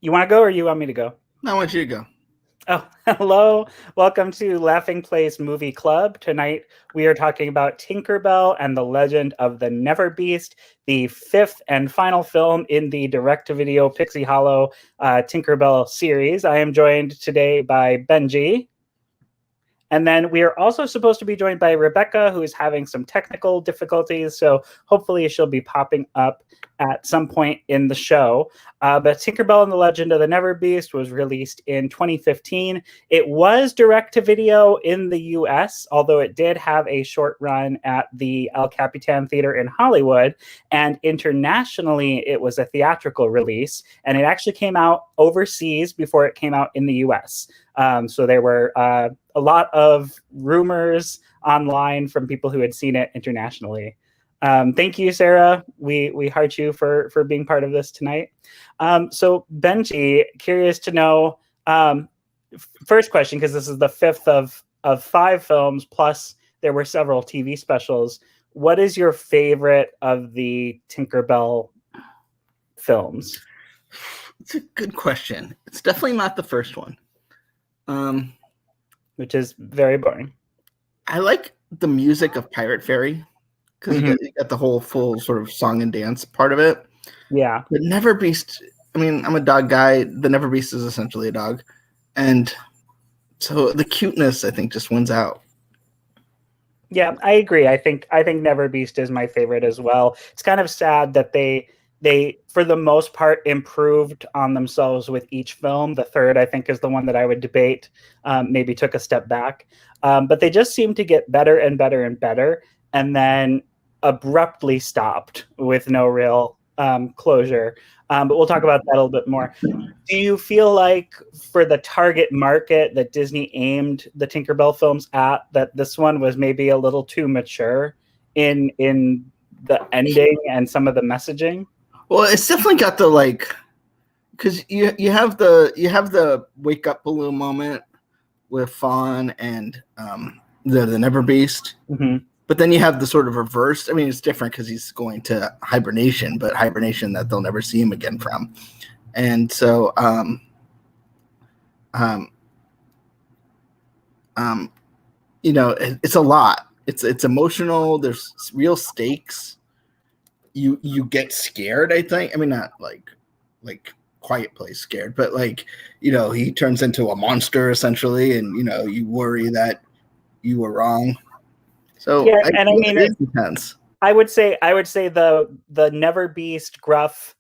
You want to go or you want me to go? I want you to go. Oh, hello. Welcome to Laughing Place Movie Club. Tonight we are talking about Tinkerbell and the Legend of the NeverBeast, the fifth and final film in the direct-to-video Pixie Hollow Tinkerbell series. I am joined today by Benji. And then we are also supposed to be joined by Rebecca, who is having some technical difficulties. So hopefully she'll be popping up at some point in the show. But Tinkerbell and the Legend of the NeverBeast was released in 2015. It was direct to video in the US, although it did have a short run at the El Capitan Theater in Hollywood. And internationally, it was a theatrical release. And it actually came out overseas before it came out in the US. So there were a lot of rumors online from people who had seen it internationally. Thank you, Sarah. We heart you for being part of this tonight. So Benji, curious to know, first question, because this is the fifth of five films, plus there were several TV specials. What is your favorite of the Tinkerbell films? It's a good question. It's definitely not the first one. Which is very boring. I like the music of Pirate Fairy because you get the whole full sort of song and dance part of it. Yeah. But NeverBeast, I mean, I'm a dog guy. The NeverBeast is essentially a dog. And so the cuteness, I think, just wins out. Yeah, I agree. I think NeverBeast is my favorite as well. It's kind of sad that they for the most part improved on themselves with each film. The third, I think, is the one that I would debate maybe took a step back, but they just seem to get better and better and better, and then abruptly stopped with no real closure. But we'll talk about that a little bit more. Do you feel like for the target market that Disney aimed the Tinkerbell films at, that this one was maybe a little too mature in the ending and some of the messaging? Well, it's definitely got the because you have the wake up balloon moment with Fawn and the NeverBeast, but then you have the sort of reverse. I mean, it's different because he's going to hibernation, but hibernation that they'll never see him again from, and so it's a lot. It's emotional. There's real stakes. You get scared, I think. I mean, not like Quiet Place scared, but he turns into a monster essentially, and you worry that you were wrong. So yeah, I mean, it's intense. I would say the NeverBeast gruff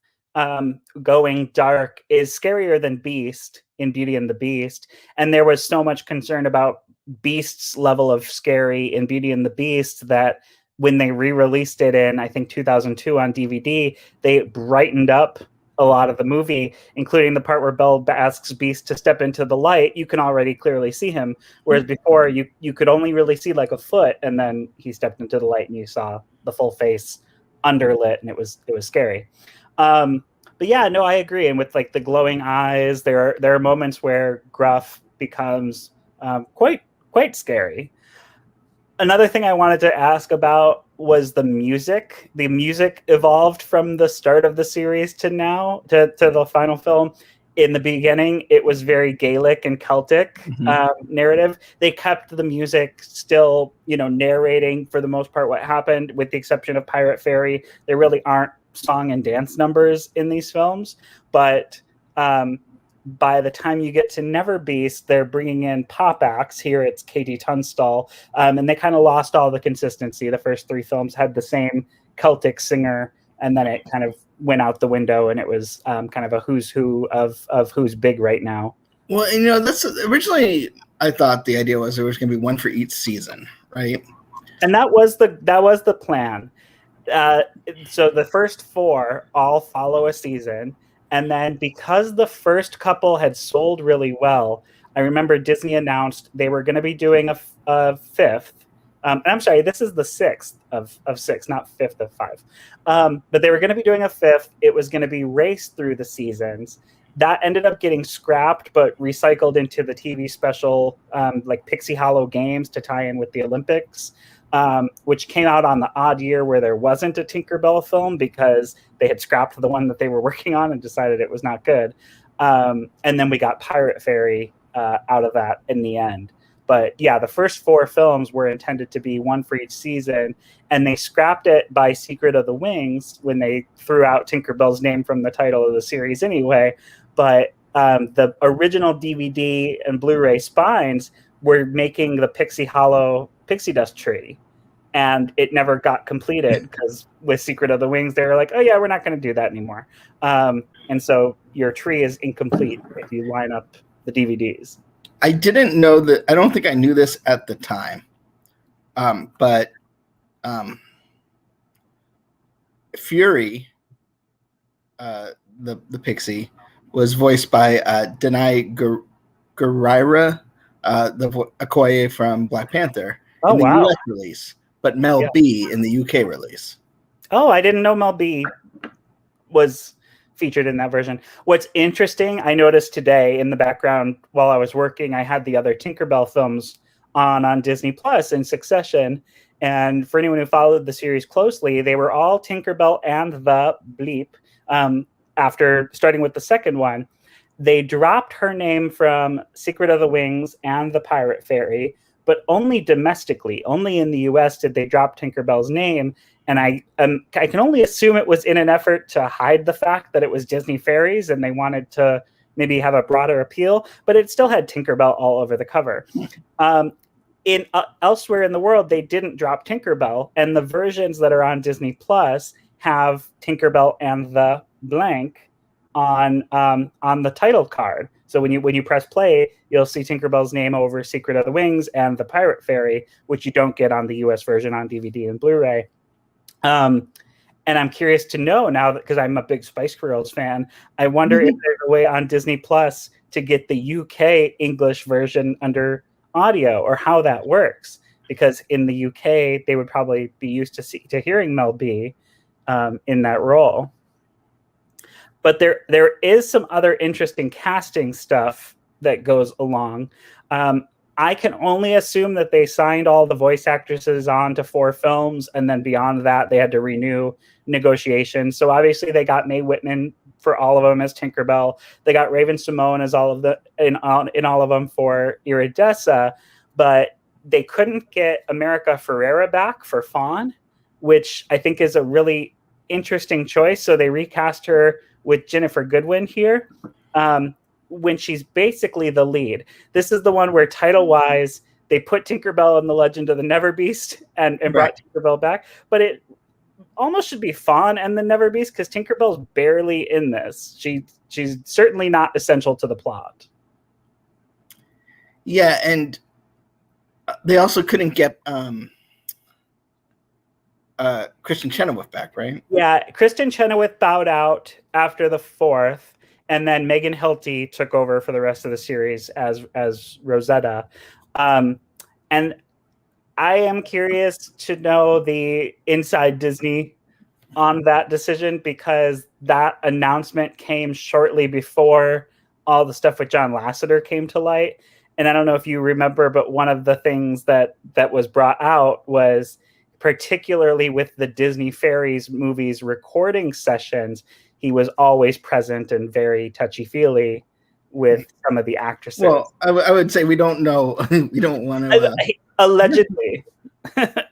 going dark is scarier than Beast in Beauty and the Beast, and there was so much concern about Beast's level of scary in Beauty and the Beast that when they re-released it in, I think, 2002 on DVD, they brightened up a lot of the movie, including the part where Belle asks Beast to step into the light. You can already clearly see him, whereas before you could only really see like a foot, and then he stepped into the light and you saw the full face underlit, and it was scary. But yeah, no, I agree. And with like the glowing eyes, there are moments where Gruff becomes quite scary. Another thing I wanted to ask about was the music. The music evolved from the start of the series to now, to the final film. In the beginning, it was very Gaelic and Celtic narrative. They kept the music still, narrating for the most part what happened, with the exception of Pirate Fairy. There really aren't song and dance numbers in these films, but by the time you get to NeverBeast, they're bringing in pop acts. Here it's Katie Tunstall, and they kind of lost all the consistency. The first three films had the same Celtic singer, and then it kind of went out the window, and it was kind of a who's who of who's big right now. Well, that's originally, I thought the idea was there was going to be one for each season, right? And that was the plan. So the first four all follow a season. And then because the first couple had sold really well, I remember Disney announced they were going to be doing a fifth. And I'm sorry, this is the sixth of six, not fifth of five. But they were going to be doing a fifth. It was going to be raced through the seasons. That ended up getting scrapped, but recycled into the TV special, like Pixie Hollow Games, to tie in with the Olympics. Which came out on the odd year where there wasn't a Tinkerbell film because they had scrapped the one that they were working on and decided it was not good. And then we got Pirate Fairy out of that in the end. But yeah, the first 4 films were intended to be one for each season, and they scrapped it by Secret of the Wings when they threw out Tinkerbell's name from the title of the series anyway. But the original DVD and Blu-ray spines were making the Pixie Hollow pixie dust tree, and it never got completed because with Secret of the Wings, they were like, oh yeah, we're not going to do that anymore. And so your tree is incomplete if you line up the DVDs. I didn't know that. I don't think I knew this at the time. But Fury, the pixie, was voiced by Denai Guerrera, the Okoye from Black Panther in the US release, but Mel B in the UK release. Oh, I didn't know Mel B was featured in that version. What's interesting, I noticed today in the background while I was working, I had the other Tinkerbell films on Disney Plus in succession. And for anyone who followed the series closely, they were all Tinkerbell and the Bleep. After starting with the second one, they dropped her name from Secret of the Wings and the Pirate Fairy, but only domestically. Only in the US did they drop Tinkerbell's name. And I can only assume it was in an effort to hide the fact that it was Disney Fairies and they wanted to maybe have a broader appeal, but it still had Tinkerbell all over the cover. Elsewhere in the world, they didn't drop Tinkerbell, and the versions that are on Disney Plus have Tinkerbell and the blank on the title card. So when you press play, you'll see Tinkerbell's name over Secret of the Wings and the Pirate Fairy, which you don't get on the US version on DVD and Blu-ray. And I'm curious to know now that, because I'm a big Spice Girls fan, I wonder if there's a way on Disney Plus to get the UK English version under audio, or how that works. Because in the UK, they would probably be used to hearing Mel B in that role. But there is some other interesting casting stuff that goes along. I can only assume that they signed all the voice actresses on to 4 films, and then beyond that, they had to renew negotiations. So obviously, they got Mae Whitman for all of them as Tinkerbell. They got Raven Simone as in all of them for Iridessa, but they couldn't get America Ferrera back for Fawn, which I think is a really interesting choice. So they recast her with Jennifer Goodwin here. When she's basically the lead. This is the one where title-wise, they put Tinkerbell in the Legend of the NeverBeast and brought Tinkerbell back. But it almost should be Fawn and the NeverBeast, because Tinkerbell's barely in this. She's certainly not essential to the plot. Yeah, and they also couldn't get Kristen Chenoweth back, right? Yeah, Kristen Chenoweth bowed out after the 4th. And then Megan Hilty took over for the rest of the series as Rosetta. And I am curious to know the inside Disney on that decision, because that announcement came shortly before all the stuff with John Lasseter came to light. And I don't know if you remember, but one of the things that was brought out was, particularly with the Disney Fairies movies recording sessions, he was always present and very touchy-feely with some of the actresses. Well, I would say we don't know. We don't want to... allegedly.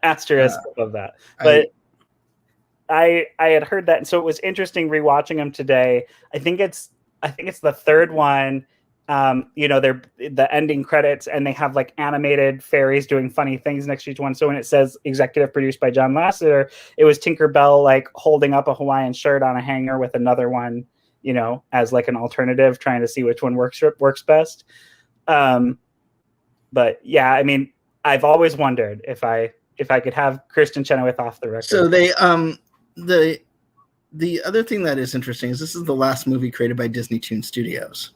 Asterisk of that. But I had heard that. And so it was interesting rewatching them today. I think it's the 3rd one. They're the ending credits, and they have like animated fairies doing funny things next to each one. So when it says executive produced by John Lasseter, it was Tinkerbell like holding up a Hawaiian shirt on a hanger with another one, as like an alternative, trying to see which one works best. But yeah, I mean, I've always wondered if I could have Kristen Chenoweth off the record. So they the other thing that is interesting is this is the last movie created by Disney Toon Studios.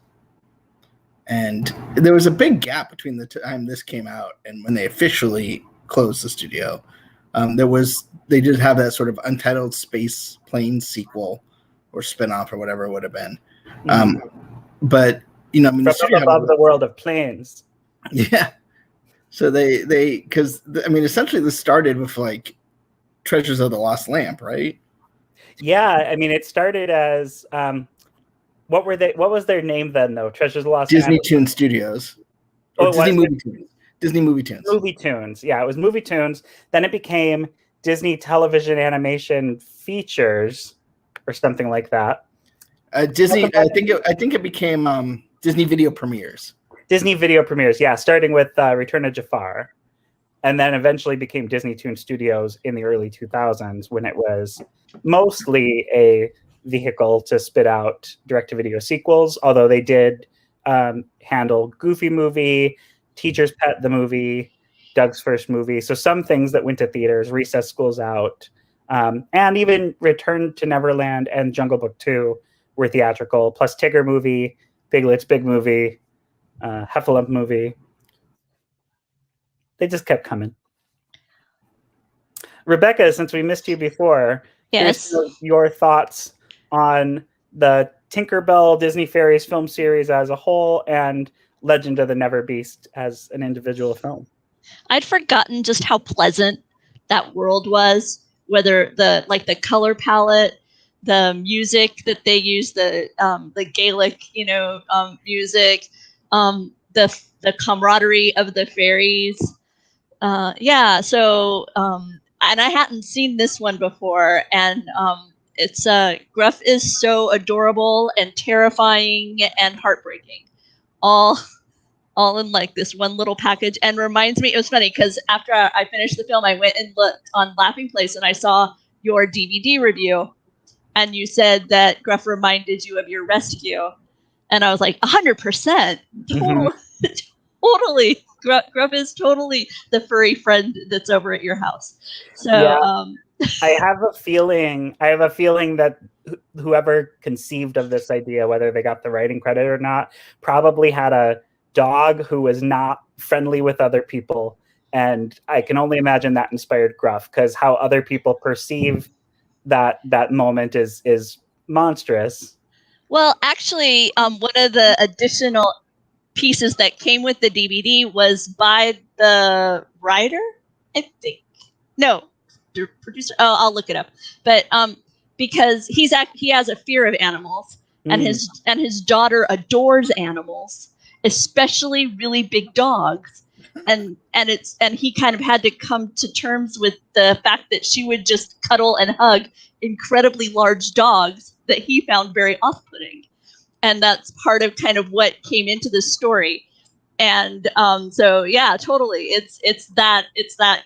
And there was a big gap between the time this came out and when they officially closed the studio. They did have that sort of Untitled Space Plane sequel or spinoff or whatever it would have been. But from above the world of planes. Yeah. So because essentially this started with like Treasures of the Lost Lamp, right? Yeah, I mean, it started as What were they? What was their name then, though? Treasures of Lost Disney Animals. Toon Studios. Or Disney Movie Tunes. Disney Movie Tunes. Movie Tunes. Yeah, it was Movie Tunes. Then it became Disney Television Animation Features or something like that. Disney. I think it became Disney Video Premieres. Disney Video Premieres. Yeah, starting with Return of Jafar, and then eventually became Disney Toon Studios in the early 2000s when it was mostly a vehicle to spit out direct-to-video sequels, although they did handle Goofy Movie, Teacher's Pet the movie, Doug's First Movie. So some things that went to theaters, Recess School's Out, and even Return to Neverland and Jungle Book 2 were theatrical, plus Tigger Movie, Piglet's Big Movie, Heffalump Movie. They just kept coming. Rebecca, since we missed you before, yes, your thoughts on the Tinkerbell Disney Fairies film series as a whole and Legend of the NeverBeast as an individual film. I'd forgotten just how pleasant that world was, whether the color palette, the music that they used, the Gaelic, music, the camaraderie of the fairies. So and I hadn't seen this one before, and it's Gruff is so adorable and terrifying and heartbreaking, all in like this one little package. And reminds me, it was funny because after I finished the film, I went and looked on Laughing Place and I saw your DVD review, and you said that Gruff reminded you of your rescue, and I was like 100%, totally. Gruff is totally the furry friend that's over at your house. So yeah. I have a feeling that whoever conceived of this idea, whether they got the writing credit or not, probably had a dog who was not friendly with other people, and I can only imagine that inspired Gruff, because how other people perceive that moment is monstrous. Well, actually, one of the additional pieces that came with the DVD was by the writer, I think. No, the producer. Oh, I'll look it up. But because he has a fear of animals, and his daughter adores animals, especially really big dogs, and he kind of had to come to terms with the fact that she would just cuddle and hug incredibly large dogs that he found very off-putting. And that's part of kind of what came into the story. And so yeah, totally. It's that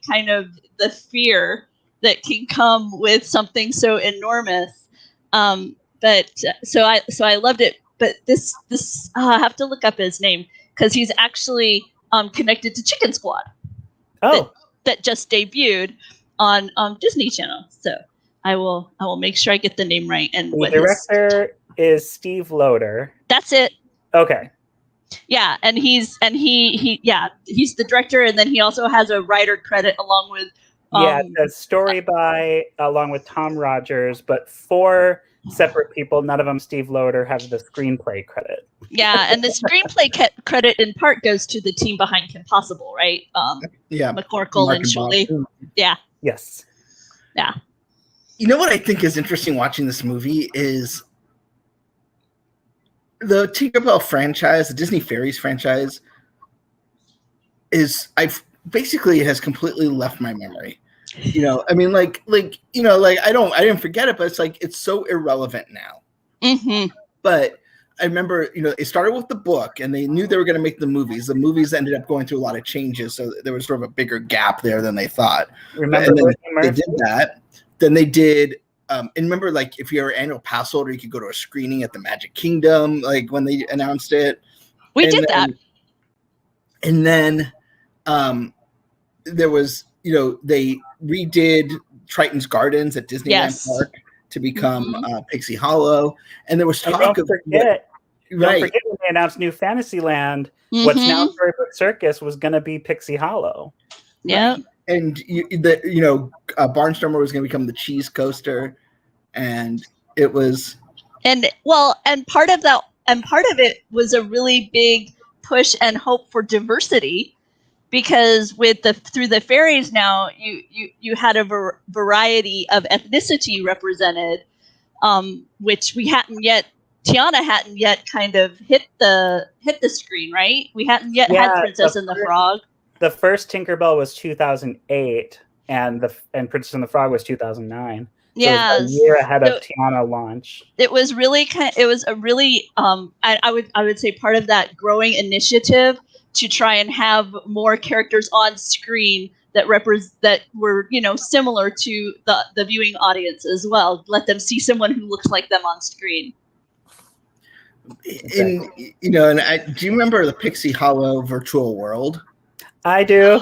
kind of the fear that can come with something so enormous. But I loved it. But this I have to look up his name, because he's actually connected to Chicken Squad. Oh, that just debuted on Disney Channel. So I will make sure I get the name right. And the director is Steve Loader. That's it. Okay. Yeah, and he's the director, and then he also has a writer credit along with the story by along with Tom Rogers, but 4 separate people, none of them Steve Loader, have the screenplay credit. Yeah, and the screenplay credit in part goes to the team behind Kim Possible, right? McCorkle and Julie. Yeah. Yes. Yeah. You know what I think is interesting watching this movie is the Tinkerbell franchise, the Disney Fairies franchise, has completely left my memory. I mean, I didn't forget it, but it's like it's so irrelevant now. Mm-hmm. But I remember, it started with the book, and they knew they were going to make the movies. The movies ended up going through a lot of changes, so there was sort of a bigger gap there than they thought. Remember, and then they did that. Then they did. And remember, like, if you're an annual pass holder, you could go to a screening at the Magic Kingdom, like when they announced it. We did that. And then there was, they redid Triton's Gardens at Disneyland Park to become Pixie Hollow. And there was talk don't forget when they announced New Fantasyland, what's now Storybook Circus was going to be Pixie Hollow. Yeah. Right? And Barnstormer was going to become the Cheese Coaster, and it was. And part of it was a really big push and hope for diversity, because through the fairies now you had a variety of ethnicity represented, which we hadn't yet Tiana hadn't yet kind of hit the screen, right? We hadn't yet had Princess and the Frog. The first Tinkerbell was 2008, and Princess and the Frog was 2009. So it was a year ahead of Tiana launch. It was really it was a really I would say part of that growing initiative to try and have more characters on screen that were similar to the viewing audience as well. Let them see someone who looks like them on screen. Do you remember the Pixie Hollow virtual world? I do.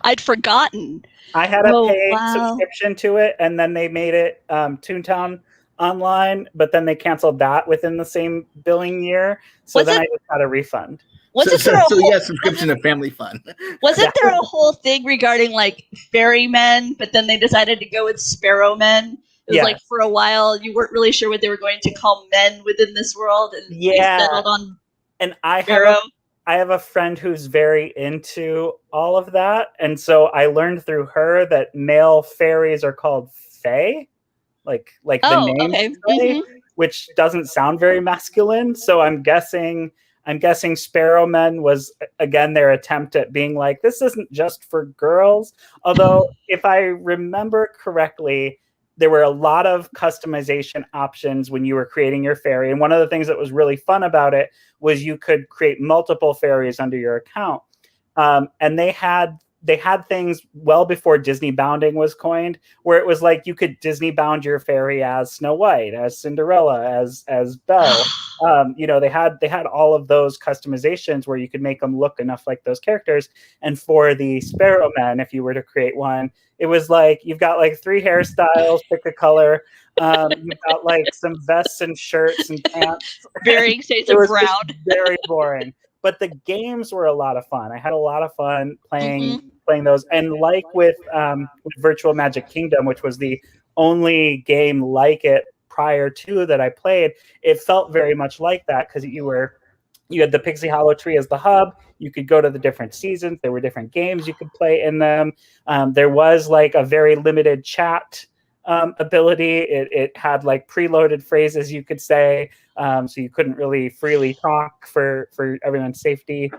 I'd forgotten. I had a paid subscription to it, and then they made it Toontown Online, but then they canceled that within the same billing year. So I just got a refund. Subscription to Family Fun. Wasn't there a whole thing regarding like fairymen, but then they decided to go with sparrowmen? It was like for a while you weren't really sure what they were going to call men within this world, and they settled on. And I have a friend who's very into all of that, and so I learned through her that male fairies are called fae, like the name, fae, which doesn't sound very masculine. So I'm guessing Sparrowmen was again their attempt at being like, this isn't just for girls. Although if I remember correctly, there were a lot of customization options when you were creating your fairy. And one of the things that was really fun about it was you could create multiple fairies under your account. And they had things well before Disney bounding was coined, where it was like you could Disney bound your fairy as Snow White, as Cinderella, as Belle. They had all of those customizations where you could make them look enough like those characters. And for the Sparrowmen, if you were to create one, it was like you've got like 3 hairstyles, pick a color. You've got like some vests and shirts and pants. Varying shades of brown. Very boring. But the games were a lot of fun. I had a lot of fun playing those. And like with Virtual Magic Kingdom, which was the only game like it prior to that I played, it felt very much like that because you had the Pixie Hollow tree as the hub. You could go to the different seasons. There were different games you could play in them. There was like a very limited chat ability. It had like preloaded phrases you could say, so you couldn't really freely talk for everyone's safety.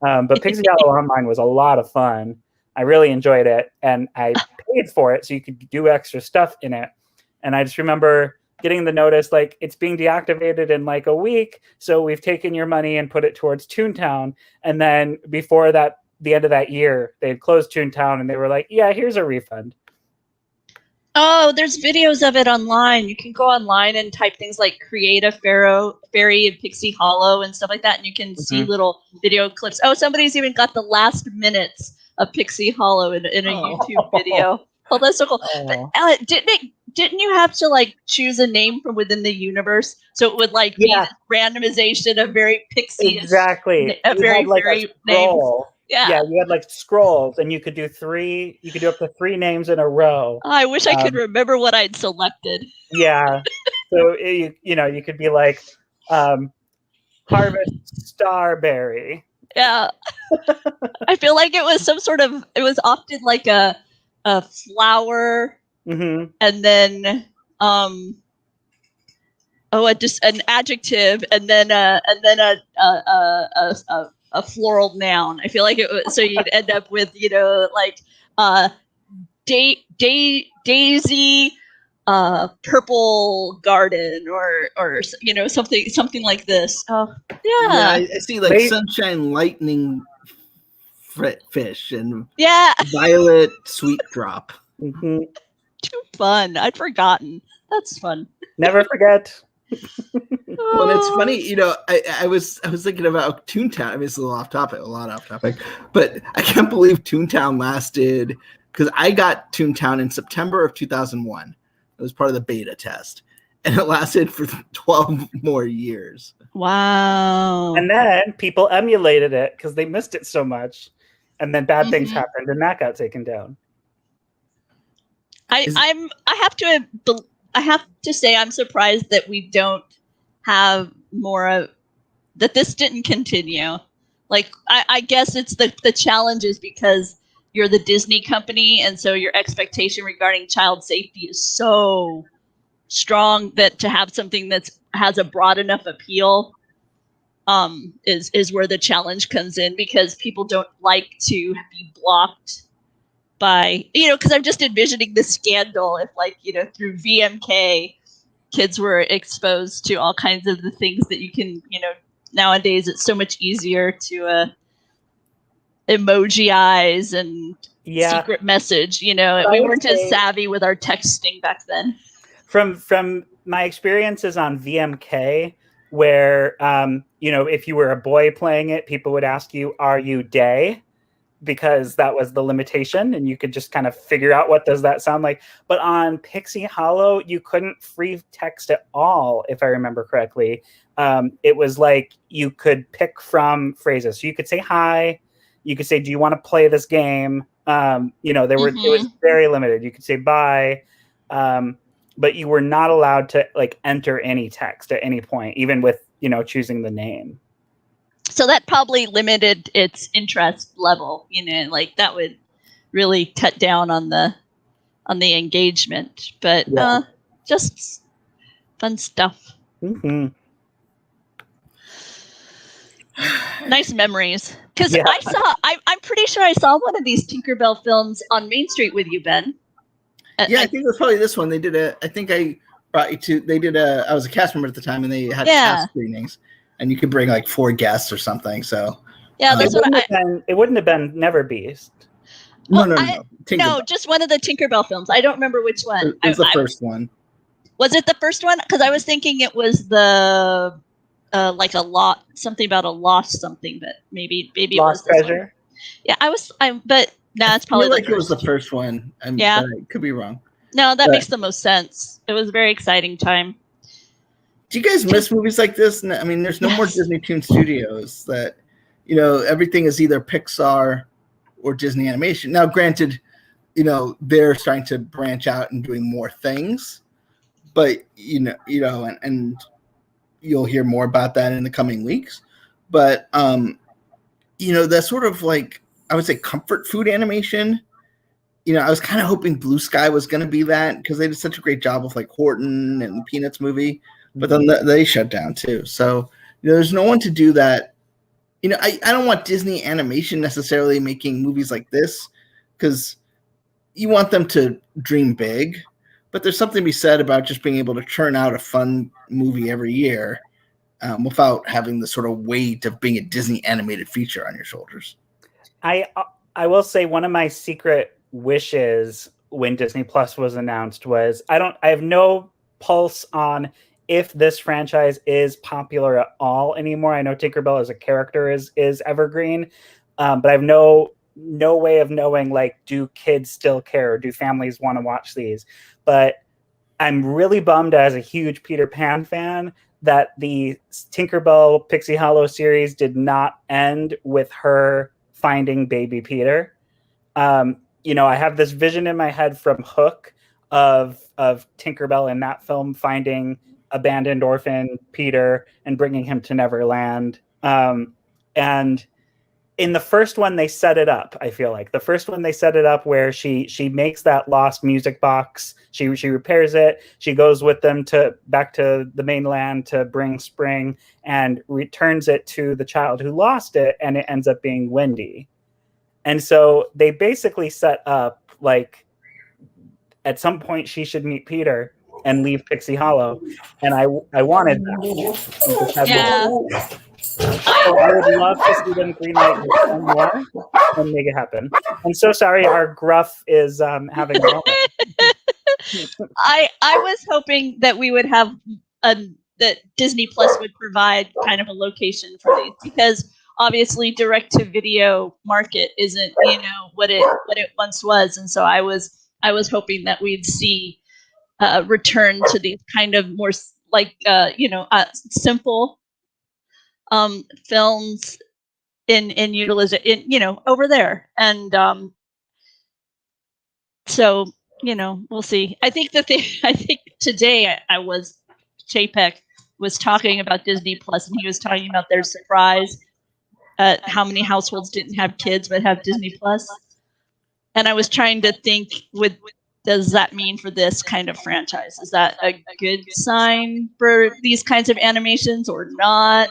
But Pixie Hollow Online was a lot of fun. I really enjoyed it, and I paid for it so you could do extra stuff in it. And I just remember getting the notice like it's being deactivated in like a week, so we've taken your money and put it towards Toontown. And then before that, the end of that year, they had closed Toontown, and they were like, yeah, here's a refund. Oh, there's videos of it online. You can go online and type things like create a fairy in Pixie Hollow and stuff like that, and you can see little video clips. Oh, somebody's even got the last minutes of Pixie Hollow in a YouTube video. Oh, that's so cool. But didn't you have to like choose a name from within the universe, so it would like be randomization of very pixie, exactly, a very name. Yeah, you had like scrolls, and you could do up to 3 names in a row. Oh, I wish I could remember what I'd selected. Yeah, so you could be like Harvest Starberry. Yeah, I feel like it was it was often like a flower, and then just an adjective, and then a floral noun. I feel like it was, so you'd end up with like daisy, purple garden, or something like this. Oh yeah, I see like sunshine lightning fish and violet sweet drop. Too fun. I'd forgotten. That's fun. Never forget. Well, it's funny, I was thinking about Toontown. I mean, it's a lot off topic, but I can't believe Toontown lasted, because I got Toontown in September of 2001. It was part of the beta test, and it lasted for 12 more years. Wow. And then people emulated it because they missed it so much, and then bad things happened, and that got taken down. I have to say I'm surprised that we don't have more of that. This didn't continue. Like I guess it's the challenge is because you're the Disney company, and so your expectation regarding child safety is so strong that to have something that's has a broad enough appeal is where the challenge comes in, because people don't like to be blocked by, because I'm just envisioning the scandal if, like, through VMK, kids were exposed to all kinds of the things that you can, nowadays it's so much easier to emoji eyes and secret message, we weren't as savvy with our texting back then. From my experiences on VMK, where if you were a boy playing it, people would ask you, "Are you gay?" Because that was the limitation, and you could just kind of figure out what does that sound like. But on Pixie Hollow, you couldn't free text at all, if I remember correctly. It was like you could pick from phrases. So you could say hi, you could say, "Do you want to play this game?" It was very limited. You could say bye, but you were not allowed to like enter any text at any point, even with choosing the name. So that probably limited its interest level, like that would really cut down on the engagement. But just fun stuff. Mm-hmm. Nice memories. Because I'm pretty sure I saw one of these Tinkerbell films on Main Street with you, Ben. Yeah, I think it was probably this one. They did I was a cast member at the time, and they had cast screenings. And you could bring like 4 guests or something. So yeah, that's it wouldn't have been NeverBeast. No, just one of the Tinkerbell films. I don't remember which one. It was the first one. Was it the first one? Because I was thinking it was the like something about a lost something, but maybe it was this treasure. One. But no, it's probably it was the first one. But I could be wrong. No, that makes the most sense. It was a very exciting time. Do you guys miss movies like this? I mean, there's no more Disney Toon Studios. That everything is either Pixar or Disney Animation. Now, granted, they're starting to branch out and doing more things, but and you'll hear more about that in the coming weeks. But that's sort of like, I would say, comfort food animation. I was kind of hoping Blue Sky was going to be that, because they did such a great job with like Horton and Peanuts movie. But then they shut down too. So there's no one to do that. I don't want Disney Animation necessarily making movies like this, because you want them to dream big. But there's something to be said about just being able to churn out a fun movie every year without having the sort of weight of being a Disney animated feature on your shoulders. I will say one of my secret wishes when Disney Plus was announced was I have no pulse on if this franchise is popular at all anymore. I know Tinkerbell as a character is evergreen, but I have no way of knowing, like, do kids still care? Or do families want to watch these? But I'm really bummed as a huge Peter Pan fan that the Tinkerbell Pixie Hollow series did not end with her finding baby Peter. I have this vision in my head from Hook of Tinkerbell in that film finding abandoned orphan Peter and bringing him to Neverland. And in the first one, they set it up. I feel like the first one they set it up where she makes that lost music box. She repairs it. She goes with them back to the mainland to bring spring and returns it to the child who lost it, and it ends up being Wendy. And so they basically set up like at some point she should meet Peter and leave Pixie Hollow, and I wanted that. Yeah. I would love to see them greenlight this one more and make it happen. I'm so sorry our gruff is having a moment. I was hoping that we would have that Disney Plus would provide kind of a location for these, because obviously direct to video market isn't what it once was, and so I was hoping that we'd see return to these kind of more like simple films in utilization over there, and so we'll see. I think today Chapek was talking about Disney Plus, and he was talking about their surprise at how many households didn't have kids but have Disney Plus. And I was trying to think with does that mean for this kind of franchise? Is that a good sign for these kinds of animations or not?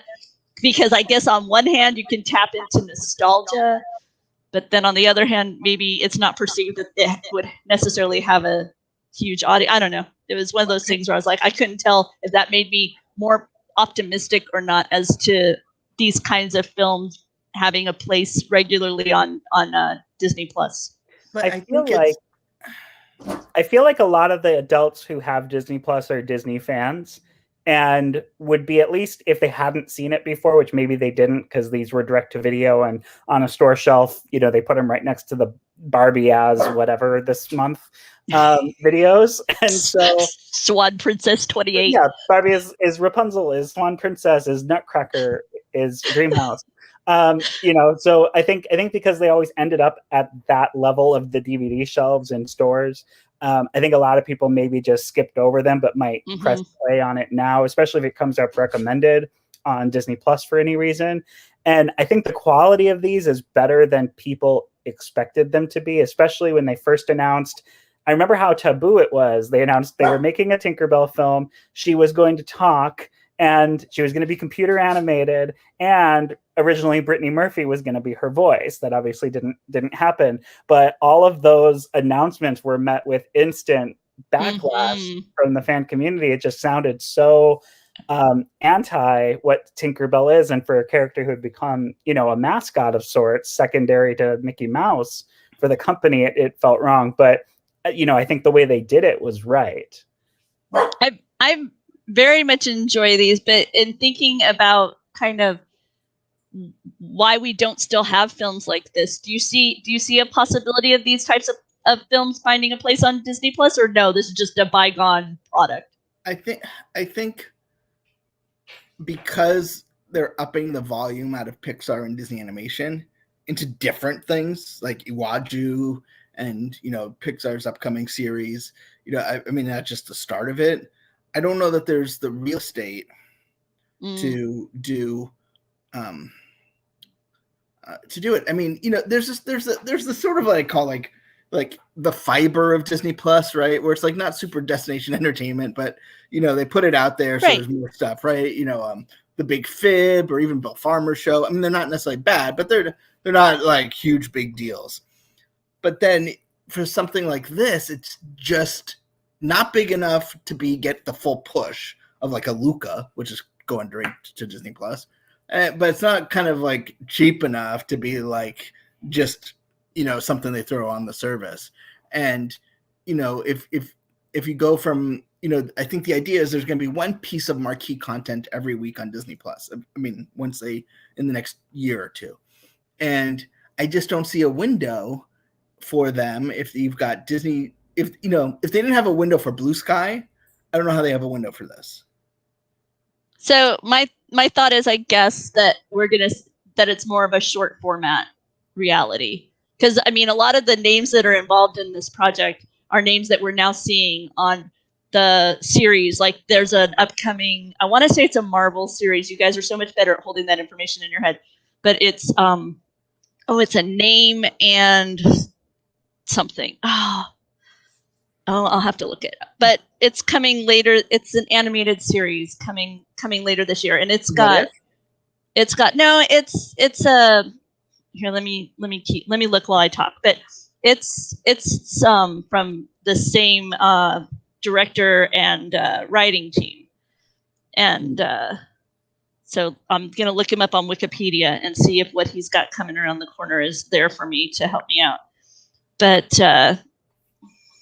Because I guess on one hand you can tap into nostalgia, but then on the other hand, maybe it's not perceived that it would necessarily have a huge audience. I don't know. It was one of those things where I was like, I couldn't tell if that made me more optimistic or not as to these kinds of films having a place regularly on Disney Plus. But I feel like a lot of the adults who have Disney Plus are Disney fans and would be, at least if they hadn't seen it before, which maybe they didn't because these were direct to video and on a store shelf, you know, they put them right next to the Barbie as whatever this month videos. And so Swan Princess 28. Yeah, Barbie is Rapunzel, is Swan Princess, is Nutcracker, is Dreamhouse. You know, so I think because they always ended up at that level of the DVD shelves in stores, I think a lot of people maybe just skipped over them, but might press play on it now, especially if it comes up recommended on Disney Plus for any reason. And I think the quality of these is better than people expected them to be, especially when they first announced. I remember how taboo it was. They announced they were making a Tinkerbell film. She was going to talk, and she was going to be computer animated, and originally Brittany Murphy was going to be her voice. That obviously didn't happen, but all of those announcements were met with instant backlash from the fan community. It just sounded so anti what Tinkerbell is, and for a character who had become, you know, a mascot of sorts, secondary to Mickey Mouse for the company, it felt wrong. But you know, I think the way they did it was right. I very much enjoy these, but in thinking about kind of why we don't still have films like this, do you see a possibility of these types of films finding a place on Disney Plus, or no, this is just a bygone product? I think because they're upping the volume out of Pixar and Disney Animation into different things like Iwaju and, you know, Pixar's upcoming series, you know, I mean, that's just the start of it. I don't know that there's the real estate to do it. I mean, you know, there's this sort of like call like the fiber of Disney Plus, right? Where it's like not super destination entertainment, but you know, they put it out there so there's more stuff, right? You know, the Big Fib or even Bill Farmer's show. I mean, they're not necessarily bad, but they're not like huge big deals. But then for something like this, it's just not big enough to get the full push of like a Luca, which is going direct to Disney Plus. But it's not kind of like cheap enough to be like just, you know, something they throw on the service. And, you know, if you go from, you know, I think the idea is there's going to be one piece of marquee content every week on Disney Plus. I mean, in the next year or two. And I just don't see a window for them if you've got Disney. If they didn't have a window for Blue Sky, I don't know how they have a window for this. So my thought is, I guess that that it's more of a short format reality, because I mean, a lot of the names that are involved in this project are names that we're now seeing on the series. Like there's an upcoming, I want to say it's a Marvel series. You guys are so much better at holding that information in your head, but it's it's a name and something. I'll have to look it up. But it's coming later. It's an animated series coming later this year, and it's got here. Let me look while I talk. But it's from the same director and writing team, and so I'm gonna look him up on Wikipedia and see if what he's got coming around the corner is there for me to help me out. But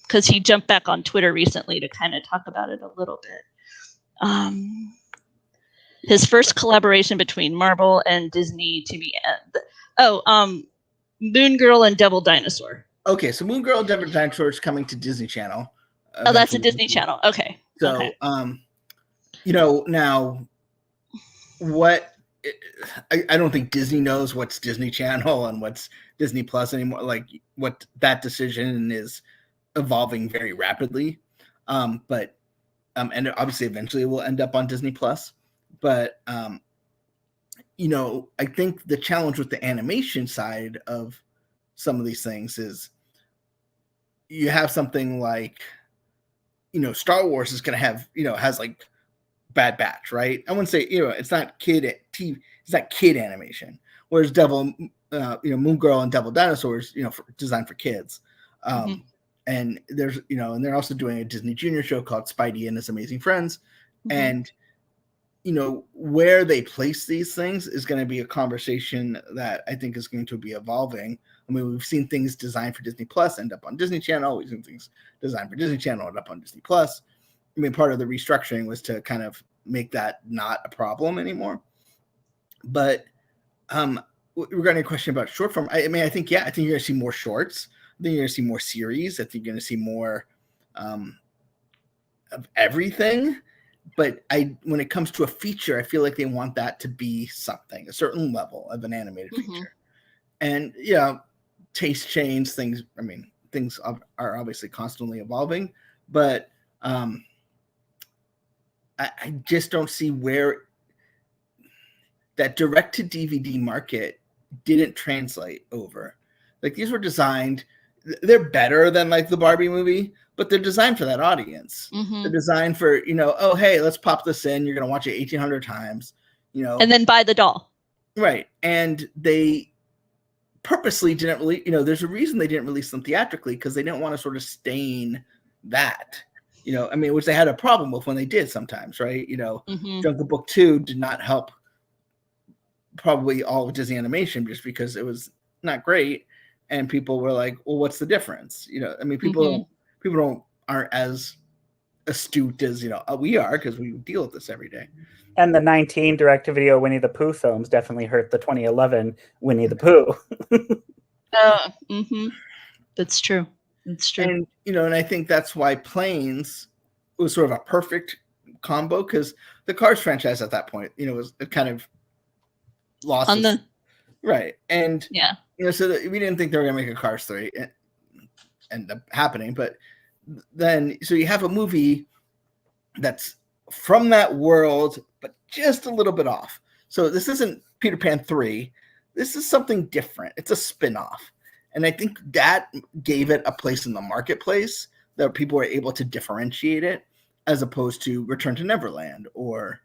because he jumped back on Twitter recently to kind of talk about it a little bit. His first collaboration between Marvel and Disney to be Moon Girl and Devil Dinosaur. Okay, so Moon Girl and Devil Dinosaur is coming to Disney Channel. Oh, that's a Disney Channel. Okay. So, okay. You know, now what? I don't think Disney knows what's Disney Channel and what's Disney Plus anymore. Like what that decision is evolving very rapidly, but and obviously eventually it will end up on Disney Plus. But you know, I think the challenge with the animation side of some of these things is you have something like, Star Wars is going to have, has like Bad Batch, right? I wouldn't say, it's not it's not kid animation. Whereas Moon Girl and Devil Dinosaurs, designed for kids. And there's, and they're also doing a Disney Junior show called Spidey and His Amazing Friends. And, where they place these things is going to be a conversation that I think is going to be evolving. I mean, we've seen things designed for Disney Plus end up on Disney Channel. We've seen things designed for Disney Channel end up on Disney Plus. I mean, part of the restructuring was to kind of make that not a problem anymore. But regarding a question about short form, I think you're going to see more shorts. I think you're going to see more series. I think you're going to see more of everything. But when it comes to a feature, I feel like they want that to be something, a certain level of an animated feature. And taste change, things. I mean, things are obviously constantly evolving, but I just don't see where that direct to DVD market didn't translate over. Like, these were designed, they're better than like the Barbie movie, but they're designed for that audience. They're designed for, oh, hey, let's pop this in. You're going to watch it 1,800 times, and then buy the doll. Right. And they purposely didn't really, there's a reason they didn't release them theatrically, because they didn't want to sort of stain that, I mean, which they had a problem with when they did sometimes, right? Jungle Book 2 did not help probably all of Disney animation just because it was not great. And people were like, well, what's the difference? I mean, people aren't as astute as, we are, because we deal with this every day. And the 19 direct-to-video Winnie the Pooh films definitely hurt the 2011 Winnie the Pooh. That's true. That's true. And, and I think that's why Planes was sort of a perfect combo, because the Cars franchise at that point, was kind of lost. Right. And, so we didn't think they were going to make a Cars 3. It ended up happening. But then, so you have a movie that's from that world, but just a little bit off. So this isn't Peter Pan 3. This is something different. It's a spin-off. And I think that gave it a place in the marketplace that people were able to differentiate it, as opposed to Return to Neverland or,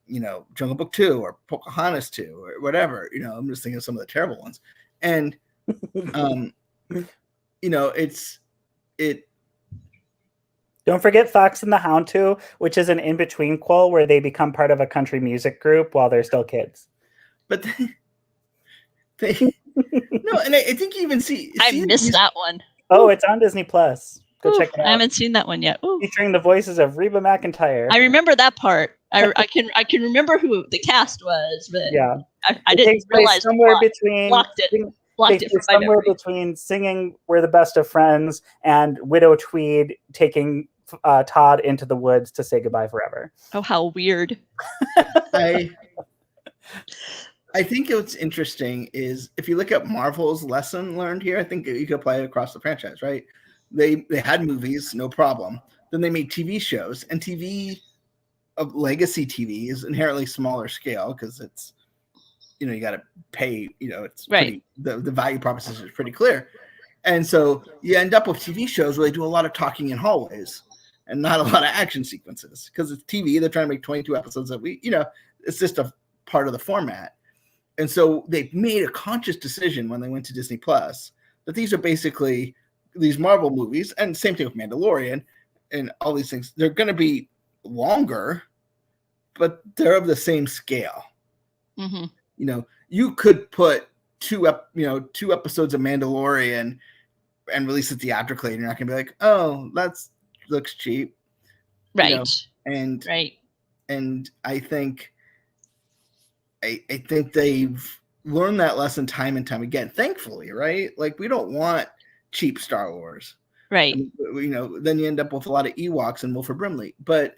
Jungle Book 2 or Pocahontas 2 or whatever. I'm just thinking of some of the terrible ones. And, Don't forget Fox and the Hound 2, which is an in-between quel where they become part of a country music group while they're still kids. But they no, and I think you even see I missed that one. Oh, it's on Disney Plus. Go check it out. I haven't seen that one yet. Ooh. Featuring the voices of Reba McEntire. I remember that part. I can remember who the cast was, but yeah, I didn't realize somewhere between blocked it somewhere between singing "We're the Best of Friends" and Widow Tweed taking Todd into the woods to say goodbye forever. Oh, how weird! I think what's interesting is if you look at Marvel's lesson learned here, I think you could apply it across the franchise, right? They had movies, no problem. Then they made TV shows, and TV of legacy TV is inherently smaller scale because it's, you got to pay, it's right. The value proposition is pretty clear. And so you end up with TV shows where they do a lot of talking in hallways and not a lot of action sequences because it's TV. They're trying to make 22 episodes a week. It's just a part of the format. And so they made a conscious decision when they went to Disney Plus that these are basically these Marvel movies, and same thing with Mandalorian and all these things. They're going to be longer, but they're of the same scale. You could put two episodes of Mandalorian and release it theatrically, and you're not going to be like, oh, that looks cheap, right? And I think they've learned that lesson time and time again. Thankfully, right? Like, we don't want cheap Star Wars, right? Then you end up with a lot of Ewoks and Wilford Brimley. But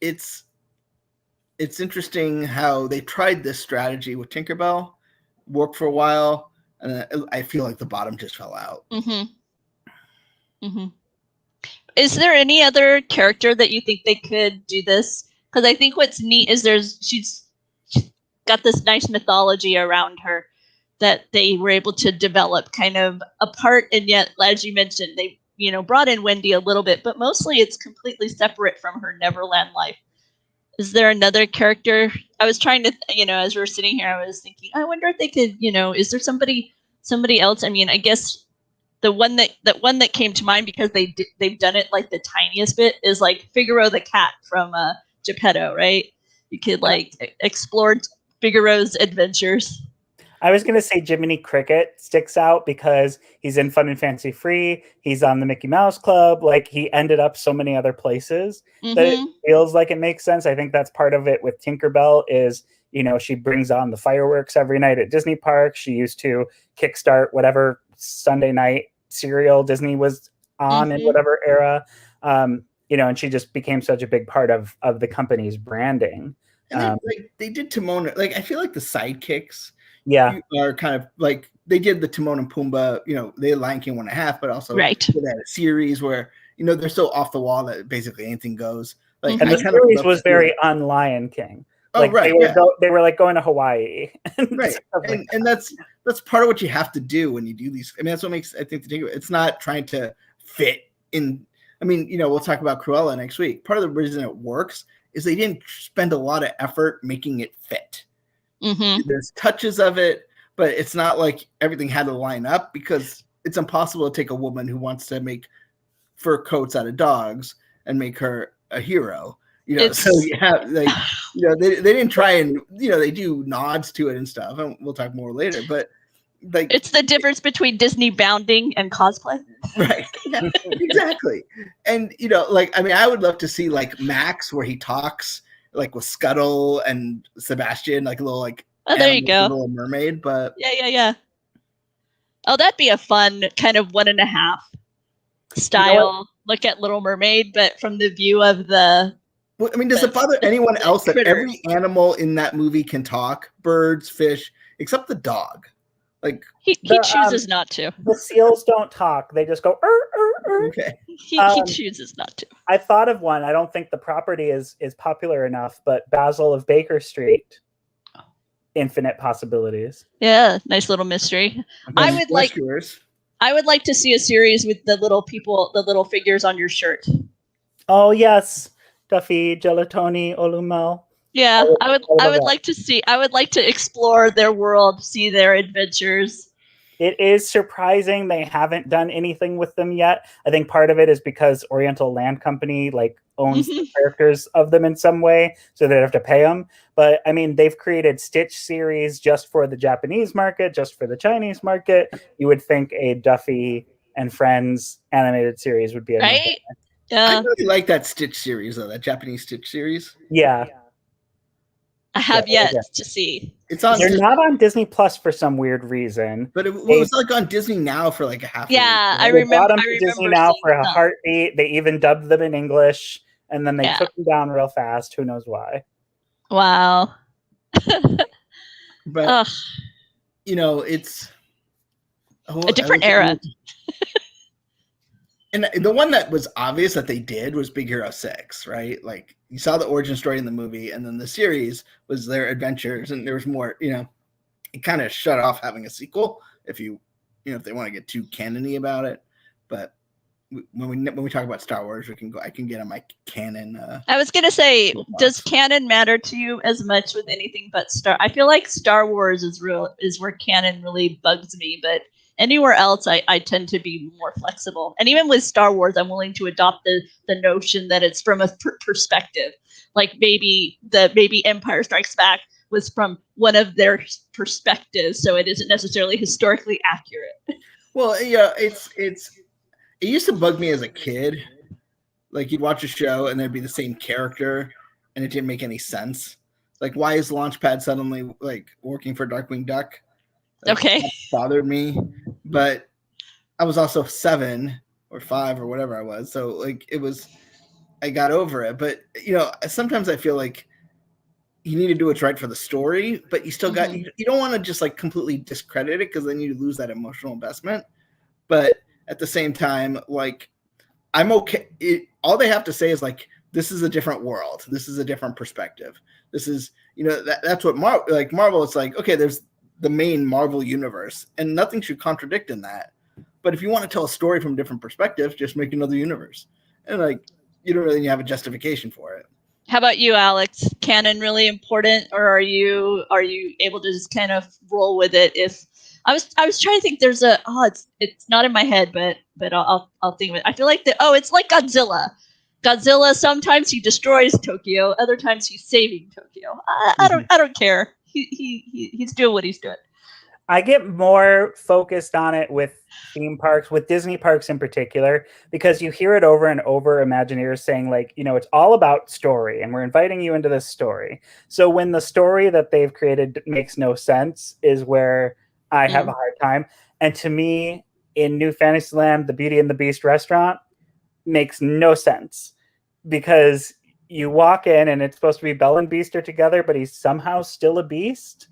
it's interesting how they tried this strategy with Tinkerbell, worked for a while, and I feel like the bottom just fell out. Is there any other character that you think they could do this? Because I think what's neat is she's got this nice mythology around her. that they were able to develop kind of apart, and yet, as you mentioned, they brought in Wendy a little bit, but mostly it's completely separate from her Neverland life. Is there another character? I was trying to, as we were sitting here, I was thinking, I wonder if they could, is there somebody else? I mean, I guess the one that came to mind, because they've done it like the tiniest bit, is like Figaro the cat from Geppetto, right? You could like explore Figaro's adventures. I was going to say Jiminy Cricket sticks out because he's in Fun and Fancy Free. He's on the Mickey Mouse Club. Like, he ended up so many other places that it feels like it makes sense. I think that's part of it with Tinkerbell is, she brings on the fireworks every night at Disney Park. She used to kickstart whatever Sunday night serial Disney was on in whatever era. And she just became such a big part of the company's branding. And they did Timon. Like, I feel like the sidekicks are kind of like they did the Timon and Pumbaa, they had Lion King 1.5, but also they had a series where, they're so off the wall that basically anything goes. Like, and the series was very on Lion King. Like, they were like going to Hawaii. Right. And that's part of what you have to do when you do these. I mean, that's what makes, I think, it's not trying to fit in. I mean, we'll talk about Cruella next week. Part of the reason it works is they didn't spend a lot of effort making it fit. There's touches of it, but it's not like everything had to line up, because it's impossible to take a woman who wants to make fur coats out of dogs and make her a hero. So you have they didn't try and they do nods to it and stuff, and we'll talk more later. But like, it's the difference between Disney bounding and cosplay, right? Yeah, exactly. And I mean, I would love to see like Max, where he talks like with Scuttle and Sebastian, like a little like there you go, Little Mermaid. But yeah. Oh, that'd be a fun kind of 1.5 style look at Little Mermaid, but from the view of the. Well, I mean, does it bother anyone else that every animal in that movie can talk? Birds, fish, except the dog. Like, he chooses not to. The seals don't talk; they just go. Okay. He chooses not to. I thought of one. I don't think the property is popular enough, but Basil of Baker Street. Infinite possibilities. Yeah, nice little mystery. I would like to see a series with the little people, the little figures on your shirt. Oh yes, Duffy, Gelatoni, Olumel. Yeah, I would like to explore their world, see their adventures. It is surprising they haven't done anything with them yet. I think part of it is because Oriental Land Company owns the characters of them in some way, so they have to pay them. But I mean, they've created Stitch series just for the Japanese market, just for the Chinese market. You would think a Duffy and Friends animated series would be right. I really like that Stitch series, though, that Japanese Stitch series. Yeah. I have yet to see. It's on. They're not on Disney Plus for some weird reason. But it was like on Disney Now for like a half. Yeah, a week. I remember. Disney Now for a heartbeat. They even dubbed them in English, and then they took them down real fast. Who knows why? Wow. But it's a different era. And the one that was obvious that they did was Big Hero 6, right? Like, you saw the origin story in the movie, and then the series was their adventures, and there was more, it kind of shut off having a sequel if if they want to get too canon-y about it. But when we talk about Star Wars, I can get on my canon. I was going to say, does canon matter to you as much with anything but I feel like Star Wars is where canon really bugs me, but anywhere else, I tend to be more flexible. And even with Star Wars, I'm willing to adopt the notion that it's from a perspective. Like maybe Empire Strikes Back was from one of their perspectives, so it isn't necessarily historically accurate. Well, yeah, it used to bug me as a kid. Like, you'd watch a show and there'd be the same character, and it didn't make any sense. Like, why is Launchpad suddenly like working for Darkwing Duck? Okay. That bothered me, but I was also 7 or 5 or whatever I was. So I got over it. But sometimes I feel like you need to do what's right for the story, but you still got, you don't want to just like completely discredit it, because then you lose that emotional investment. But at the same time, like, I'm okay. All they have to say is like, this is a different world. This is a different perspective. This is, that's what Marvel, it's like, okay, there's the main Marvel universe, and nothing should contradict in that. But if you want to tell a story from different perspectives, just make another universe, and like you don't really have a justification for it. How about you, Alex? Canon really important, or are you able to just kind of roll with it? If I was trying to think, there's it's not in my head, but I'll think of it. I feel like it's like Godzilla. Godzilla, sometimes he destroys Tokyo, other times he's saving Tokyo. I don't care. He's doing what he's doing. I get more focused on it with theme parks, with Disney parks in particular, because you hear it over and over, Imagineers saying like, it's all about story and we're inviting you into this story. So when the story that they've created makes no sense is where I have a hard time. And to me, in New Fantasyland, the Beauty and the Beast restaurant makes no sense, because you walk in and it's supposed to be Belle and Beast are together, but he's somehow still a beast.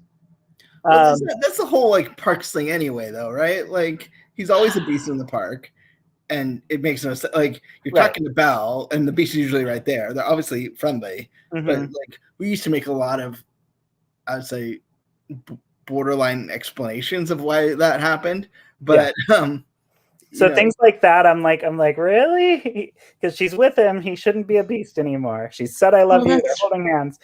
Well, that's the whole like parks thing anyway, though, right? Like he's always a beast in the park, and it makes no sense. Like you're talking to Belle, and the beast is usually right there. They're obviously friendly, but like we used to make a lot of, I would say, borderline explanations of why that happened. But so things like that, I'm like, really? Because she's with him, he shouldn't be a beast anymore. She said, "I love you." They're holding hands.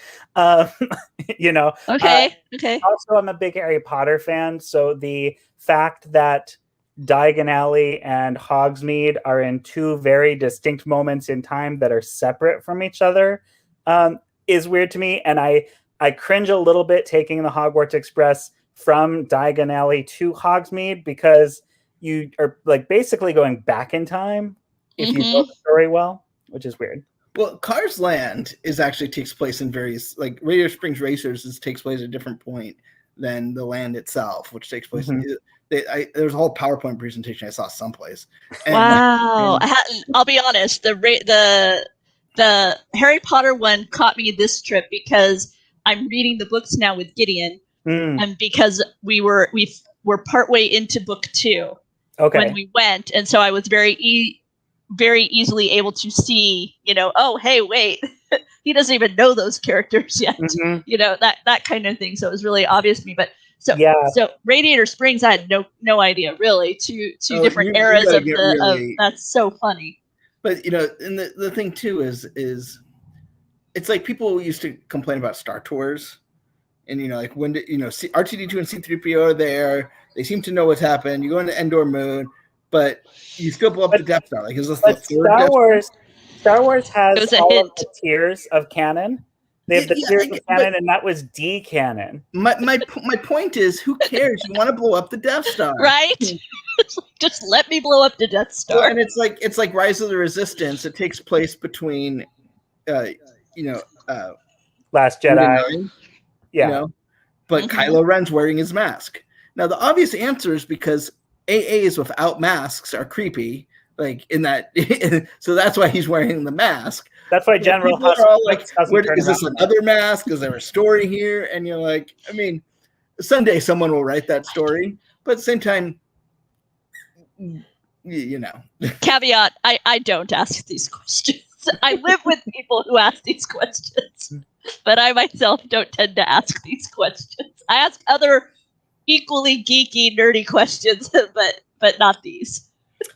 Okay. Also, I'm a big Harry Potter fan, so the fact that Diagon Alley and Hogsmeade are in two very distinct moments in time that are separate from each other is weird to me, and I cringe a little bit taking the Hogwarts Express from Diagon Alley to Hogsmeade, because you are like basically going back in time if you tell the story well, which is weird. Well, Cars Land takes place in various, like Radiator Springs Racers takes place at a different point than the land itself, which takes place. There's a whole PowerPoint presentation I saw someplace. Wow. I'll be honest, the Harry Potter one caught me this trip because I'm reading the books now with Gideon, and because we were partway into book 2 when we went, and so I was very easily able to see, oh hey, wait, he doesn't even know those characters yet, that kind of thing. So it was really obvious to me. But so Radiator Springs, I had no idea really. Two different eras of that's so funny. But and the thing too is it's like people used to complain about Star Tours. And, like when, R2-D2 and C-3PO are there. They seem to know what's happened. You go into Endor Moon, but you still blow up the Death Star. Like, is this the third Star Wars has all of the tiers of canon. They have the tiers of canon, and that was D canon. My point is, who cares? You want to blow up the Death Star, right? Just let me blow up the Death Star. Well, and it's like Rise of the Resistance. It takes place between, Last Jedi. But Kylo Ren's wearing his mask. Now, the obvious answer is because AAs without masks are creepy, like in that. So that's why he's wearing the mask. That's why General Hustle are all like, is this another mask? Is there a story here? And you're like, I mean, someday someone will write that story, but at the same time, Caveat: I don't ask these questions. I live with people who ask these questions, but I myself don't tend to ask these questions. I ask other equally geeky, nerdy questions, but not these.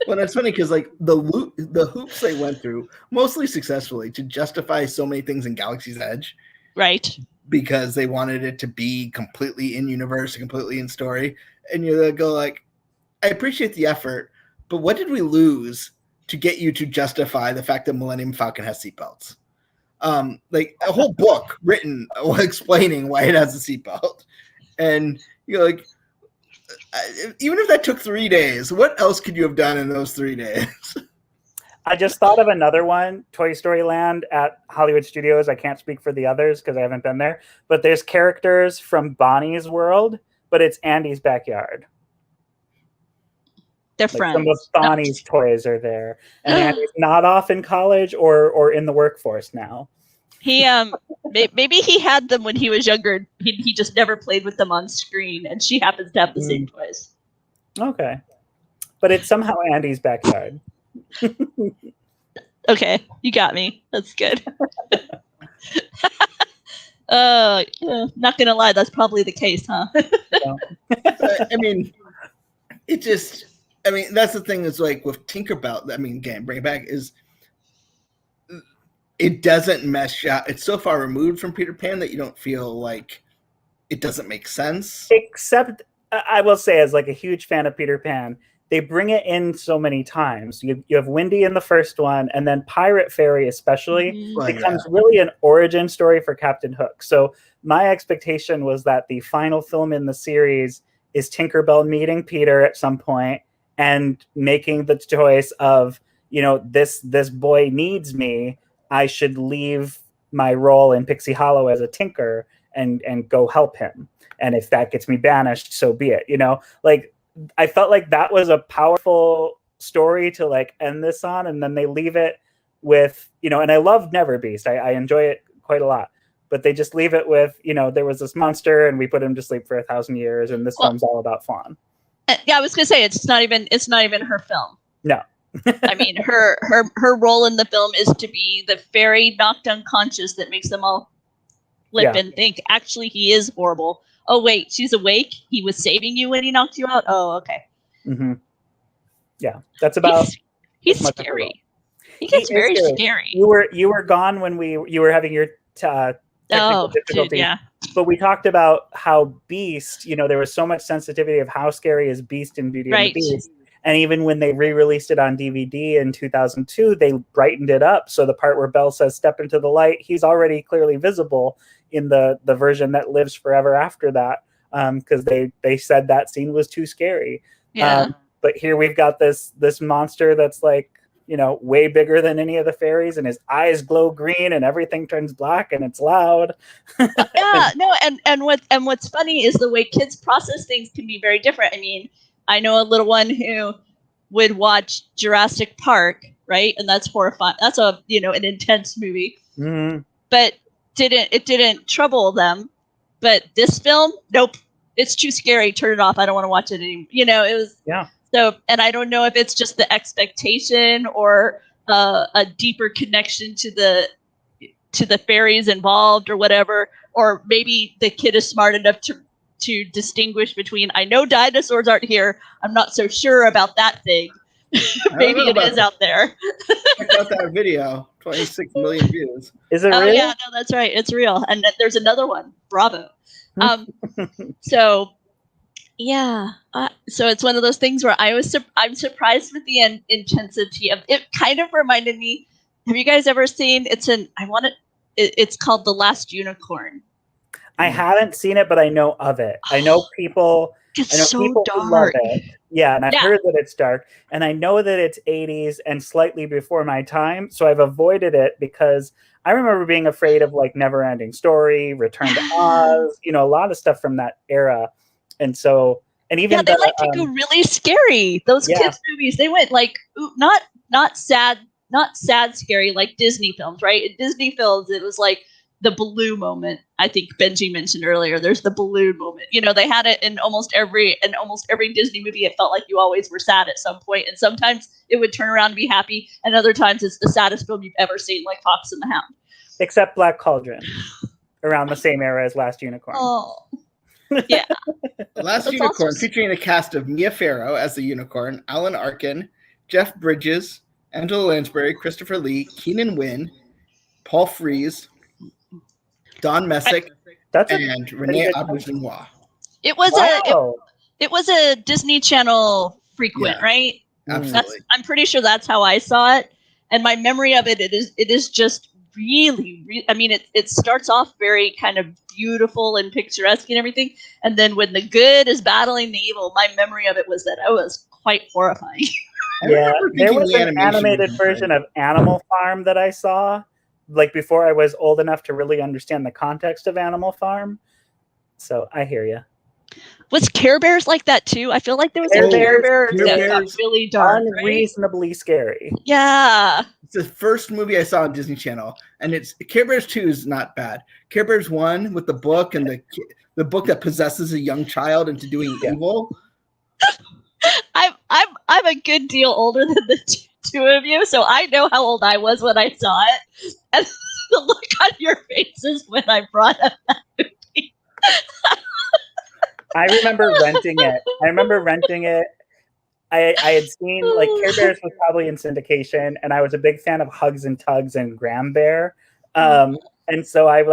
Well, that's funny because like the hoops they went through, mostly successfully, to justify so many things in Galaxy's Edge, right? Because they wanted it to be completely in universe, completely in story, and you go like, I appreciate the effort, but what did we lose to get you to justify the fact that Millennium Falcon has seatbelts? Like a whole book written explaining why it has a seatbelt, and you're like, even if that took 3 days, what else could you have done in those 3 days? I just thought of another one, Toy Story Land at Hollywood Studios. I can't speak for the others because I haven't been there, but there's characters from Bonnie's world, but it's Andy's backyard. They're friends. Some of Bonnie's toys are there, and Andy's not off in college or in the workforce now. He maybe he had them when he was younger. He just never played with them on screen, and she happens to have the same toys. Okay, but it's somehow Andy's backyard. Okay, you got me. That's good. Not gonna lie, that's probably the case, huh? I mean, that's the thing is like with Tinkerbell, I mean, again, bring it back, is it doesn't mesh out. It's so far removed from Peter Pan that you don't feel like it doesn't make sense. Except, I will say, as like a huge fan of Peter Pan, they bring it in so many times. You have Wendy in the first one, and then Pirate Fairy especially becomes really an origin story for Captain Hook. So my expectation was that the final film in the series is Tinkerbell meeting Peter at some point and making the choice of, this boy needs me. I should leave my role in Pixie Hollow as a tinker and go help him. And if that gets me banished, so be it. Like, I felt like that was a powerful story to like end this on, and then they leave it with, and I love NeverBeast. I enjoy it quite a lot, but they just leave it with, there was this monster and we put him to sleep for 1,000 years, and this film's all about Fawn. Yeah, I was gonna say it's not even her film. No. I mean, her role in the film is to be the fairy knocked unconscious that makes them all flip and think, actually, he is horrible. Oh, wait, she's awake? He was saving you when he knocked you out? Oh, okay. Mm-hmm. Yeah, that's about... He's scary. He gets very scary. You were gone when you were having your technical difficulty. Yeah. But we talked about how Beast, there was so much sensitivity of how scary is Beast in Beauty and the Beast. And even when they re-released it on DVD in 2002, they brightened it up. So the part where Belle says, "Step into the light," he's already clearly visible in the version that lives forever after that, because they said that scene was too scary. Yeah. But here we've got this monster that's like, way bigger than any of the fairies, and his eyes glow green and everything turns black and it's loud. And what's funny is the way kids process things can be very different. I mean, I know a little one who would watch Jurassic Park, right? And that's horrifying. That's an intense movie. Mm-hmm. But it didn't trouble them. But this film, nope. It's too scary. Turn it off. I don't want to watch it anymore. It was so, and I don't know if it's just the expectation or a deeper connection to the fairies involved or whatever, or maybe the kid is smart enough to distinguish between, I know dinosaurs aren't here, I'm not so sure about that thing. Maybe it is out there. Check out that video, 26 million views. Is it real? Yeah, no, that's right. It's real. And there's another one. Bravo. So it's one of those things where I'm surprised with the intensity of it. Kind of reminded me. Have you guys ever seen? It's called The Last Unicorn. I haven't seen it, but I know of it. I know people. It's so people dark. who love it. Yeah, and I've heard that it's dark, and I know that it's 80s and slightly before my time, so I've avoided it because I remember being afraid of like Never Ending Story, Return to Oz, a lot of stuff from that era, and even they like to go really scary. Those kids movies, they went like not sad scary like Disney films, right? In Disney films, it was like the balloon moment. I think Benji mentioned earlier. There's the balloon moment. They had it in almost every Disney movie. It felt like you always were sad at some point, and sometimes it would turn around to be happy, and other times it's the saddest film you've ever seen, like Fox and the Hound. Except Black Cauldron, around the same era as Last Unicorn. Oh, yeah. Last Unicorn, featuring a cast of Mia Farrow as the unicorn, Alan Arkin, Jeff Bridges, Angela Lansbury, Christopher Lee, Keenan Wynn, Paul Frees, Don Messick, and Renee Auberjonois. It was a Disney Channel frequent, right? Absolutely. I'm pretty sure that's how I saw it, and my memory of it is just really, I mean, it starts off very kind of beautiful and picturesque and everything, and then when the good is battling the evil, my memory of it was that it was quite horrifying. Yeah, there was an animated version of Animal Farm that I saw, like before I was old enough to really understand the context of Animal Farm. So I hear you. Was Care Bears like that too? I feel like there was a Care Bear that got really dark, unreasonably scary. Yeah. It's the first movie I saw on Disney Channel, and it's Care Bears 2 is not bad. Care Bears 1 with the book and the book that possesses a young child into doing evil. I'm a good deal older than the two of you, so I know how old I was when I saw it. And the look on your faces when I brought up that movie. I remember renting it. I had seen like Care Bears was probably in syndication, and I was a big fan of Hugs and Tugs and Graham Bear. And so I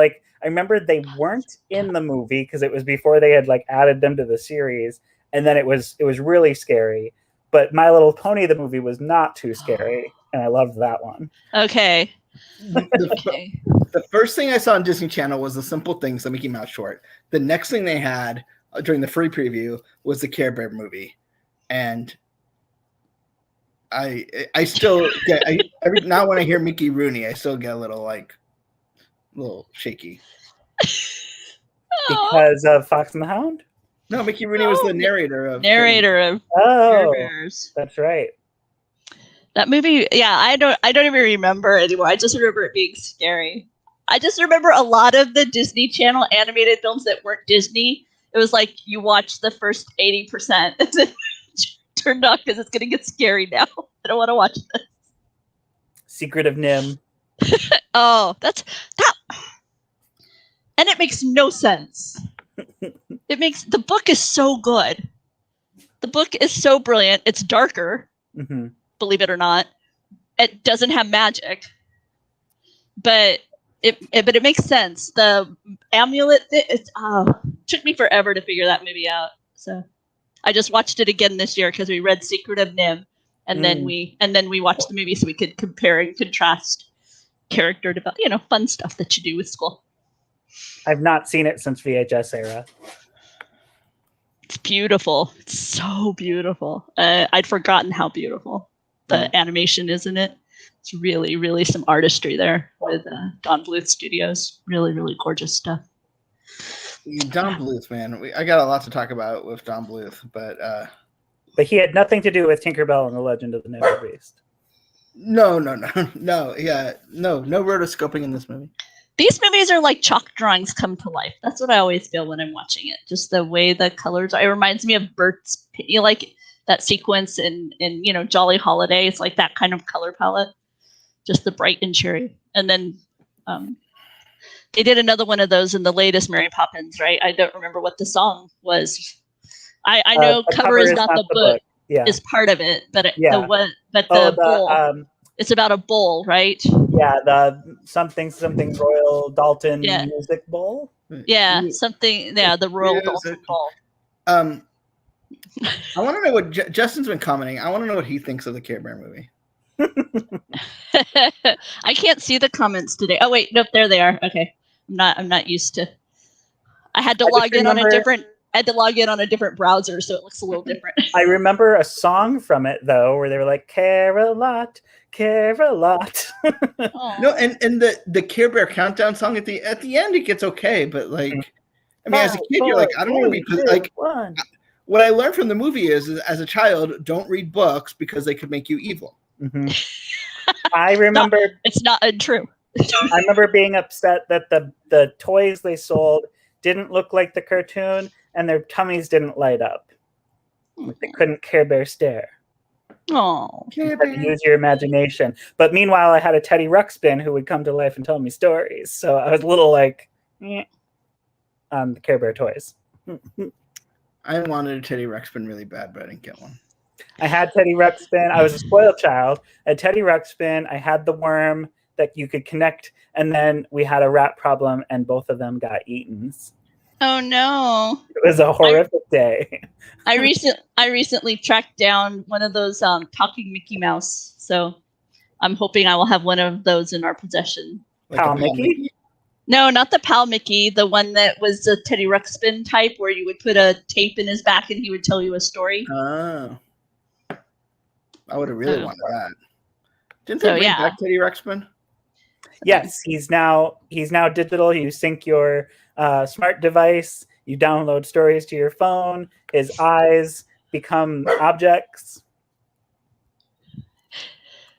remember they weren't in the movie because it was before they had like added them to the series, and then it was really scary. But My Little Pony, the movie, was not too scary, and I loved that one. Okay. The first thing I saw on Disney Channel was The Simple Things, the Mickey Mouse short. The next thing they had during the free preview was the Care Bear movie, and I still get every now when I hear Mickey Rooney, I still get a little shaky because of Fox and the Hound. No, Mickey Rooney was the narrator of Care Bears. That's right. That movie, yeah, I don't even remember anymore. I just remember it being scary. I just remember a lot of the Disney Channel animated films that weren't Disney. It was like you watch the first 80% and then turned off because it's going to get scary now. I don't want to watch this. Secret of Nim. Oh, that's that. And it makes no sense. The book is so good. The book is so brilliant. It's darker, believe it or not. It doesn't have magic, but it makes sense. The amulet, it took me forever to figure that movie out. So I just watched it again this year because we read Secret of Nim, and then we watched the movie so we could compare and contrast character development, fun stuff that you do with school. I've not seen it since VHS era. It's beautiful. It's so beautiful. I'd forgotten how beautiful the animation is in it. It's really, really some artistry there with Don Bluth Studios. Really, really gorgeous stuff. Don Bluth, man. I got a lot to talk about with Don Bluth, but he had nothing to do with Tinkerbell and the Legend of the NeverBeast. No, yeah, no rotoscoping in this movie. These movies are like chalk drawings come to life. That's what I always feel when I'm watching it. Just the way the colors are. It reminds me of Bert's, like that sequence in Jolly Holiday. It's like that kind of color palette. Just the bright and cheery. And then they did another one of those in the latest Mary Poppins, right? I don't remember what the song was. I know cover is not the book. Yeah. Is part of it, but the bowl. It's about a bowl, right? Yeah, the something Royal Dalton Music Bowl. Yeah, something. Yeah, the Royal Dalton Bowl. I want to know what Justin's been commenting. I want to know what he thinks of the Care Bear movie. I can't see the comments today. Oh wait, nope, there they are. Okay, I'm not used to. I had to log in on a different browser, so it looks a little different. I remember a song from it though, where they were like, "Care a lot, care a lot." No, and the Care Bear countdown song at the end, it gets okay, but like, I mean, as a kid, you're like, I don't want to be like. What I learned from the movie is as a child, don't read books because they could make you evil. I remember it's not untrue. I remember being upset that the toys they sold didn't look like the cartoon and their tummies didn't light up. Like they couldn't Care Bear stare. Oh, use your imagination. But meanwhile, I had a Teddy Ruxpin who would come to life and tell me stories. So I was a little like on the Care Bear toys. I wanted a Teddy Ruxpin really bad, but I didn't get one. I had Teddy Ruxpin. I was a spoiled child. I had Teddy Ruxpin. I had the worm that you could connect, and then we had a rat problem, and both of them got eaten. Oh no! It was a horrific day. I recently tracked down one of those talking Mickey Mouse, so I'm hoping I will have one of those in our possession. Like Pal Mickey? No, not the Pal Mickey. The one that was a Teddy Ruxpin type, where you would put a tape in his back and he would tell you a story. Oh. I would have really wanted that. Didn't they bring back Teddy Ruxpin? Yes, he's now digital. You sync your smart device. You download stories to your phone. His eyes become objects.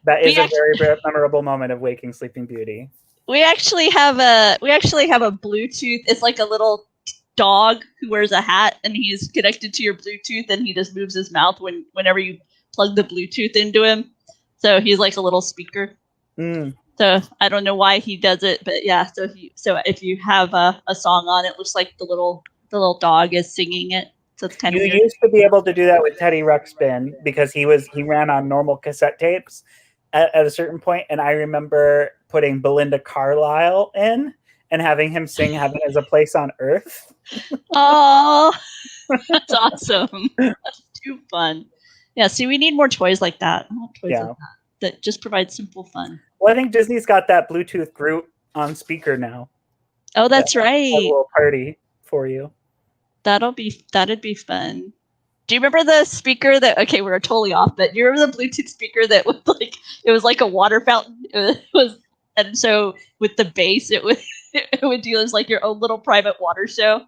That is a very memorable moment of Waking Sleeping Beauty. We actually have a Bluetooth. It's like a little dog who wears a hat, and he's connected to your Bluetooth, and he just moves his mouth whenever you plug the Bluetooth into him. So he's like a little speaker. So I don't know why he does it, but yeah. So if you have a song on, it looks like the little dog is singing it. So it's kind of weird. You used to be able to do that with Teddy Ruxpin because he ran on normal cassette tapes at a certain point, and I remember putting Belinda Carlisle in and having him sing "Heaven Is a Place on Earth." Oh, that's awesome! That's too fun. Yeah. See, we need more toys like that. I want toys like that just provide simple fun. Well, I think Disney's got that Bluetooth Groot on speaker now. Oh, that's right. A little party for you. That'd be fun. Do you remember the speaker that? Okay, we're totally off, but do you remember the Bluetooth speaker that was like it was like a water fountain? It was, and so with the bass, it would do as like your own little private water show.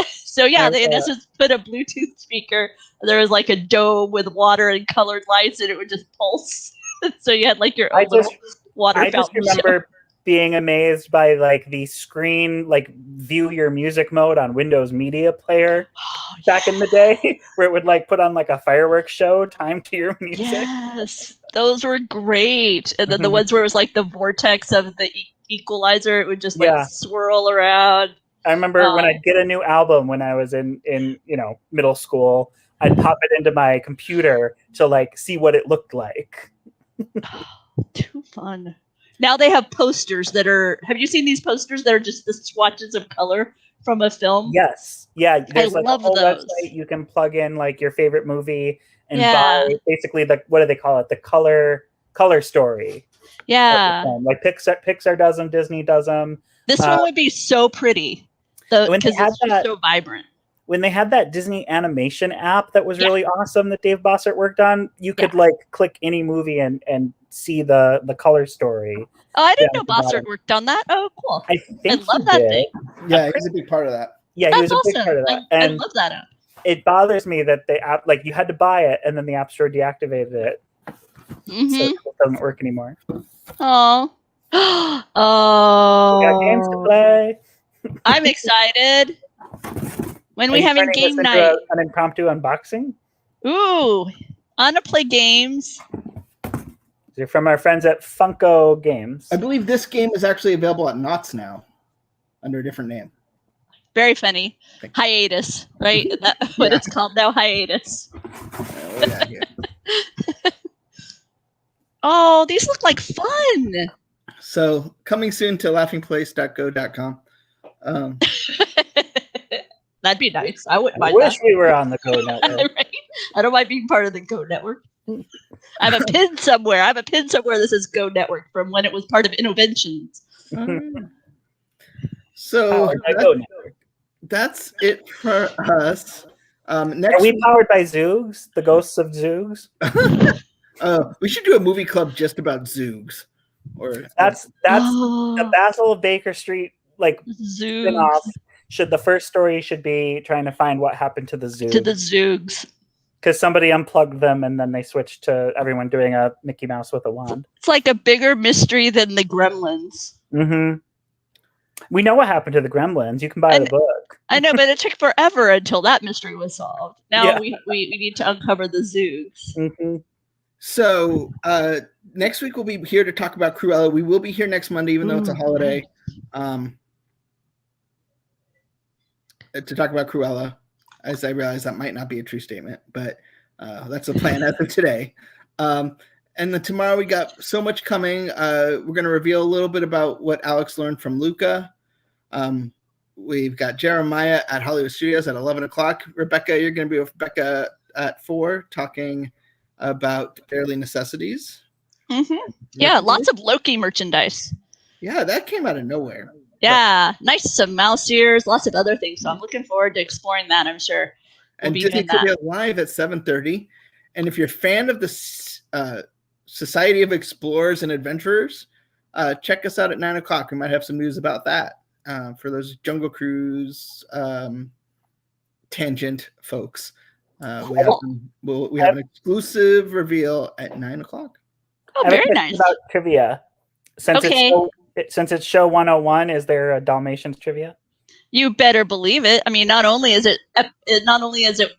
So yeah, they in essence put a Bluetooth speaker. There was like a dome with water and colored lights, and it would just pulse. So you had like your own little water fountain. I just remember being amazed by like the screen, like view your music mode on Windows Media Player back in the day, where it would like put on like a fireworks show timed to your music. Yes, those were great. And then the ones where it was like the vortex of the equalizer, it would just like swirl around. I remember when I'd get a new album when I was in middle school, I'd pop it into my computer to like see what it looked like. Too fun. Now they have posters that are. Have you seen these posters that are just the swatches of color from a film? Yes. Yeah. There's I love those. Website you can plug in like your favorite movie and buy basically what do they call it? The color story. Yeah. Like Pixar does them, Disney does them. This one would be so pretty. Because it's just so vibrant. When they had that Disney animation app that was really awesome that Dave Bossert worked on, you could like click any movie and see the color story. Oh, I didn't know Bossert worked on that. Oh, cool. I love that thing. Yeah, he's a big part of that. Yeah, he was a big part of that. I love that app. It bothers me that the app, like you had to buy it and then the App Store deactivated it. So it doesn't work anymore. Oh. We got games to play. I'm excited. When are we having game night? An impromptu unboxing? Ooh, I want to play games. They're from our friends at Funko Games. I believe this game is actually available at Knott's now, under a different name. Very funny. Hiatus, right? That's what it's called now, Hiatus. Oh, these look like fun. So, coming soon to laughingplace.go.com. That'd be nice. I wouldn't mind. I wish we were on the Go Network. Right? I don't mind being part of the Go Network. I have a pin somewhere. That says Go Network from when it was part of Innovations. So that's it for us. Next Are we powered by Zoogs? The ghosts of Zoogs? We should do a movie club just about Zoogs. That's the Basil of Baker Street spin-off. The first story should be trying to find what happened to the Zoogs. To the Zoogs. Because somebody unplugged them and then they switched to everyone doing a Mickey Mouse with a wand. It's like a bigger mystery than the Gremlins. Mm-hmm. We know what happened to the Gremlins. You can buy the book. I know, but it took forever until that mystery was solved. Now we need to uncover the Zoogs. Mm-hmm. So next week we'll be here to talk about Cruella. We will be here next Monday, even though it's a holiday, to talk about Cruella. As I realize that might not be a true statement, but that's the plan as of today. And then tomorrow we got so much coming. We're going to reveal a little bit about what Alex learned from Luca. We've got Jeremiah at Hollywood Studios at 11 o'clock. Rebecca, you're going to be with Rebecca at 4 talking about Barely Necessities. Mm-hmm. Yeah, lots of Loki merchandise. Yeah, that came out of nowhere. Yeah, nice. Some mouse ears, lots of other things. So I'm looking forward to exploring that, I'm sure. And Disney Trivia live at 7:30. And if you're a fan of the Society of Explorers and Adventurers, check us out at 9 o'clock. We might have some news about that for those Jungle Cruise tangent folks. We have an exclusive reveal at 9 o'clock. Oh, very nice. About trivia. Since it's show 101, is there a Dalmatians trivia? You better believe it. I mean, not only is it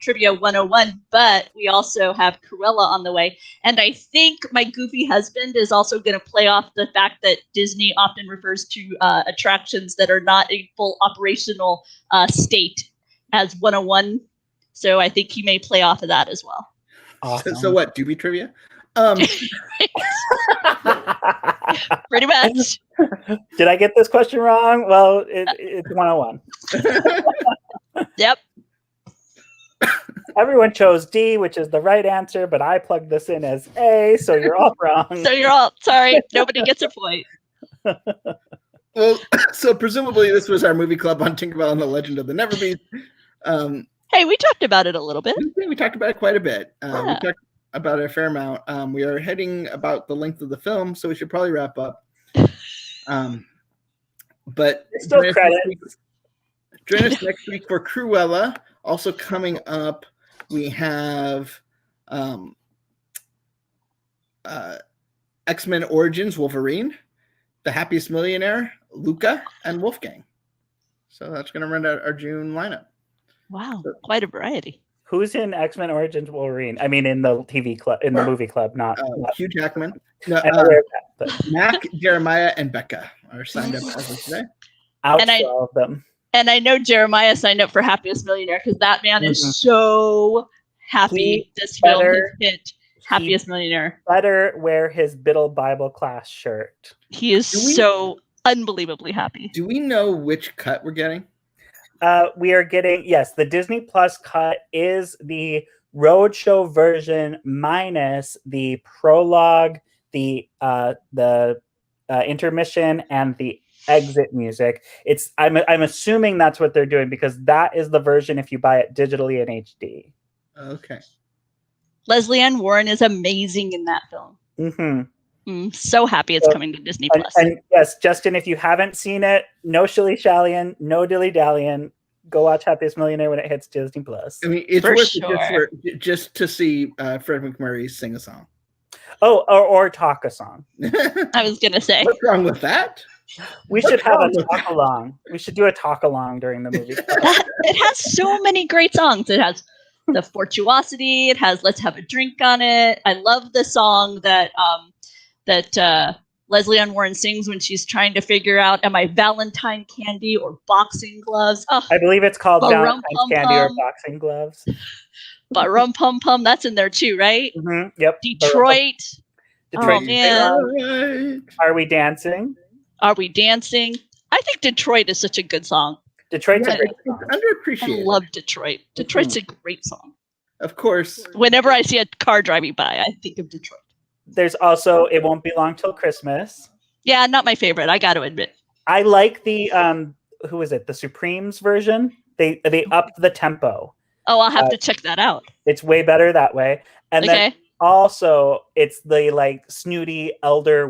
Trivia 101, but we also have Cruella on the way. And I think my goofy husband is also going to play off the fact that Disney often refers to attractions that are not a full operational state as 101. So I think he may play off of that as well. Awesome. So what? Doobie trivia? Pretty much. Did I get this question wrong? Well, it's 101. Yep. Everyone chose D, which is the right answer, but I plugged this in as A, so you're all wrong. So you're all sorry. Nobody gets a point. Well, so presumably this was our movie club on Tinkerbell and the Legend of the NeverBeast. Hey, we talked about it a little bit. We talked about it quite a bit. Yeah. We talked about it a fair amount. We are heading about the length of the film, so we should probably wrap up. But Still credits. Join us next week for Cruella. Also coming up, we have X-Men Origins Wolverine, The Happiest Millionaire, Luca, and Wolfgang. So that's going to run out our June lineup. Wow, quite a variety. Who's in X-Men Origins Wolverine? I mean, in the TV club, in the movie club, not Hugh Jackman. No, Mac, Jeremiah, and Becca are signed up as of today. Ouch for all of them. And I know Jeremiah signed up for Happiest Millionaire because that man is so happy this film has hit Happiest Millionaire. Better wear his Biddle Bible class shirt. He is so unbelievably happy. Do we know which cut we're getting? We are getting, yes, the Disney Plus cut is the roadshow version minus the prologue, the intermission, and the exit music. I'm assuming that's what they're doing because that is the version if you buy it digitally in HD. Okay. Leslie Ann Warren is amazing in that film. So happy it's coming to Disney Plus. And yes, Justin, if you haven't seen it, no shilly-shallying, no dilly-dallying. Go watch Happiest Millionaire when it hits Disney Plus. I mean, it's worth it just to see Fred McMurray sing a song. Oh, or talk a song. I was going to say. What's wrong with that? We should have a talk along. We should do a talk along during the movie. It has so many great songs. It has The Fortuosity. It has Let's Have a Drink on it. I love the song that Leslie Ann Warren sings when she's trying to figure out, am I Valentine candy or boxing gloves? Oh, I believe it's called Valentine's candy or boxing gloves. But Rum Pum Pum, that's in there too, right? Yep. Detroit. Oh, man. Are We Dancing? Are We Dancing? I think Detroit is such a good song. Detroit's a great song. Underappreciated. I love Detroit. Detroit's a great song. Of course. Whenever I see a car driving by, I think of Detroit. There's also It Won't Be Long Till Christmas. Yeah, not my favorite, I got to admit. I like the who is it? The Supremes version. They upped the tempo. Oh, I'll have to check that out. It's way better that way. And then also it's the like snooty elder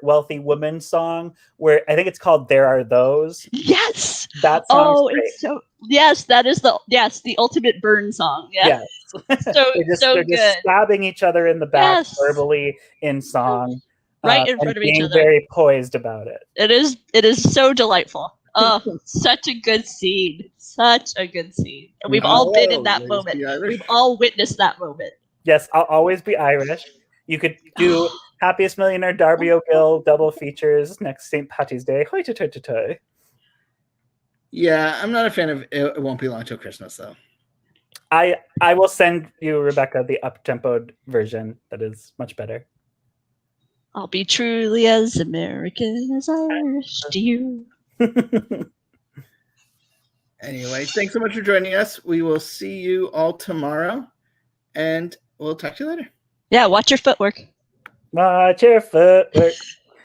wealthy woman song where I think it's called There Are Those. Yes. That song. It's so that is the ultimate burn song. Yeah. Yes. They're just stabbing each other in the back verbally in song. Right in front of each other. Very poised about it. It is so delightful. Oh, such a good scene. Such a good scene. And we've all been in that moment. We've all witnessed that moment. Yes, I'll always be Irish. You could do Happiest Millionaire, Darby O'Gill double features next St. Patty's Day. Hoy toy toy toy. Yeah, I'm not a fan of It Won't Be Long Till Christmas, though. I will send you, Rebecca, the up-tempoed version that is much better. I'll be truly as American as Irish to you. Anyway, thanks so much for joining us. We will see you all tomorrow, and we'll talk to you later. Yeah, watch your footwork. Watch your footwork.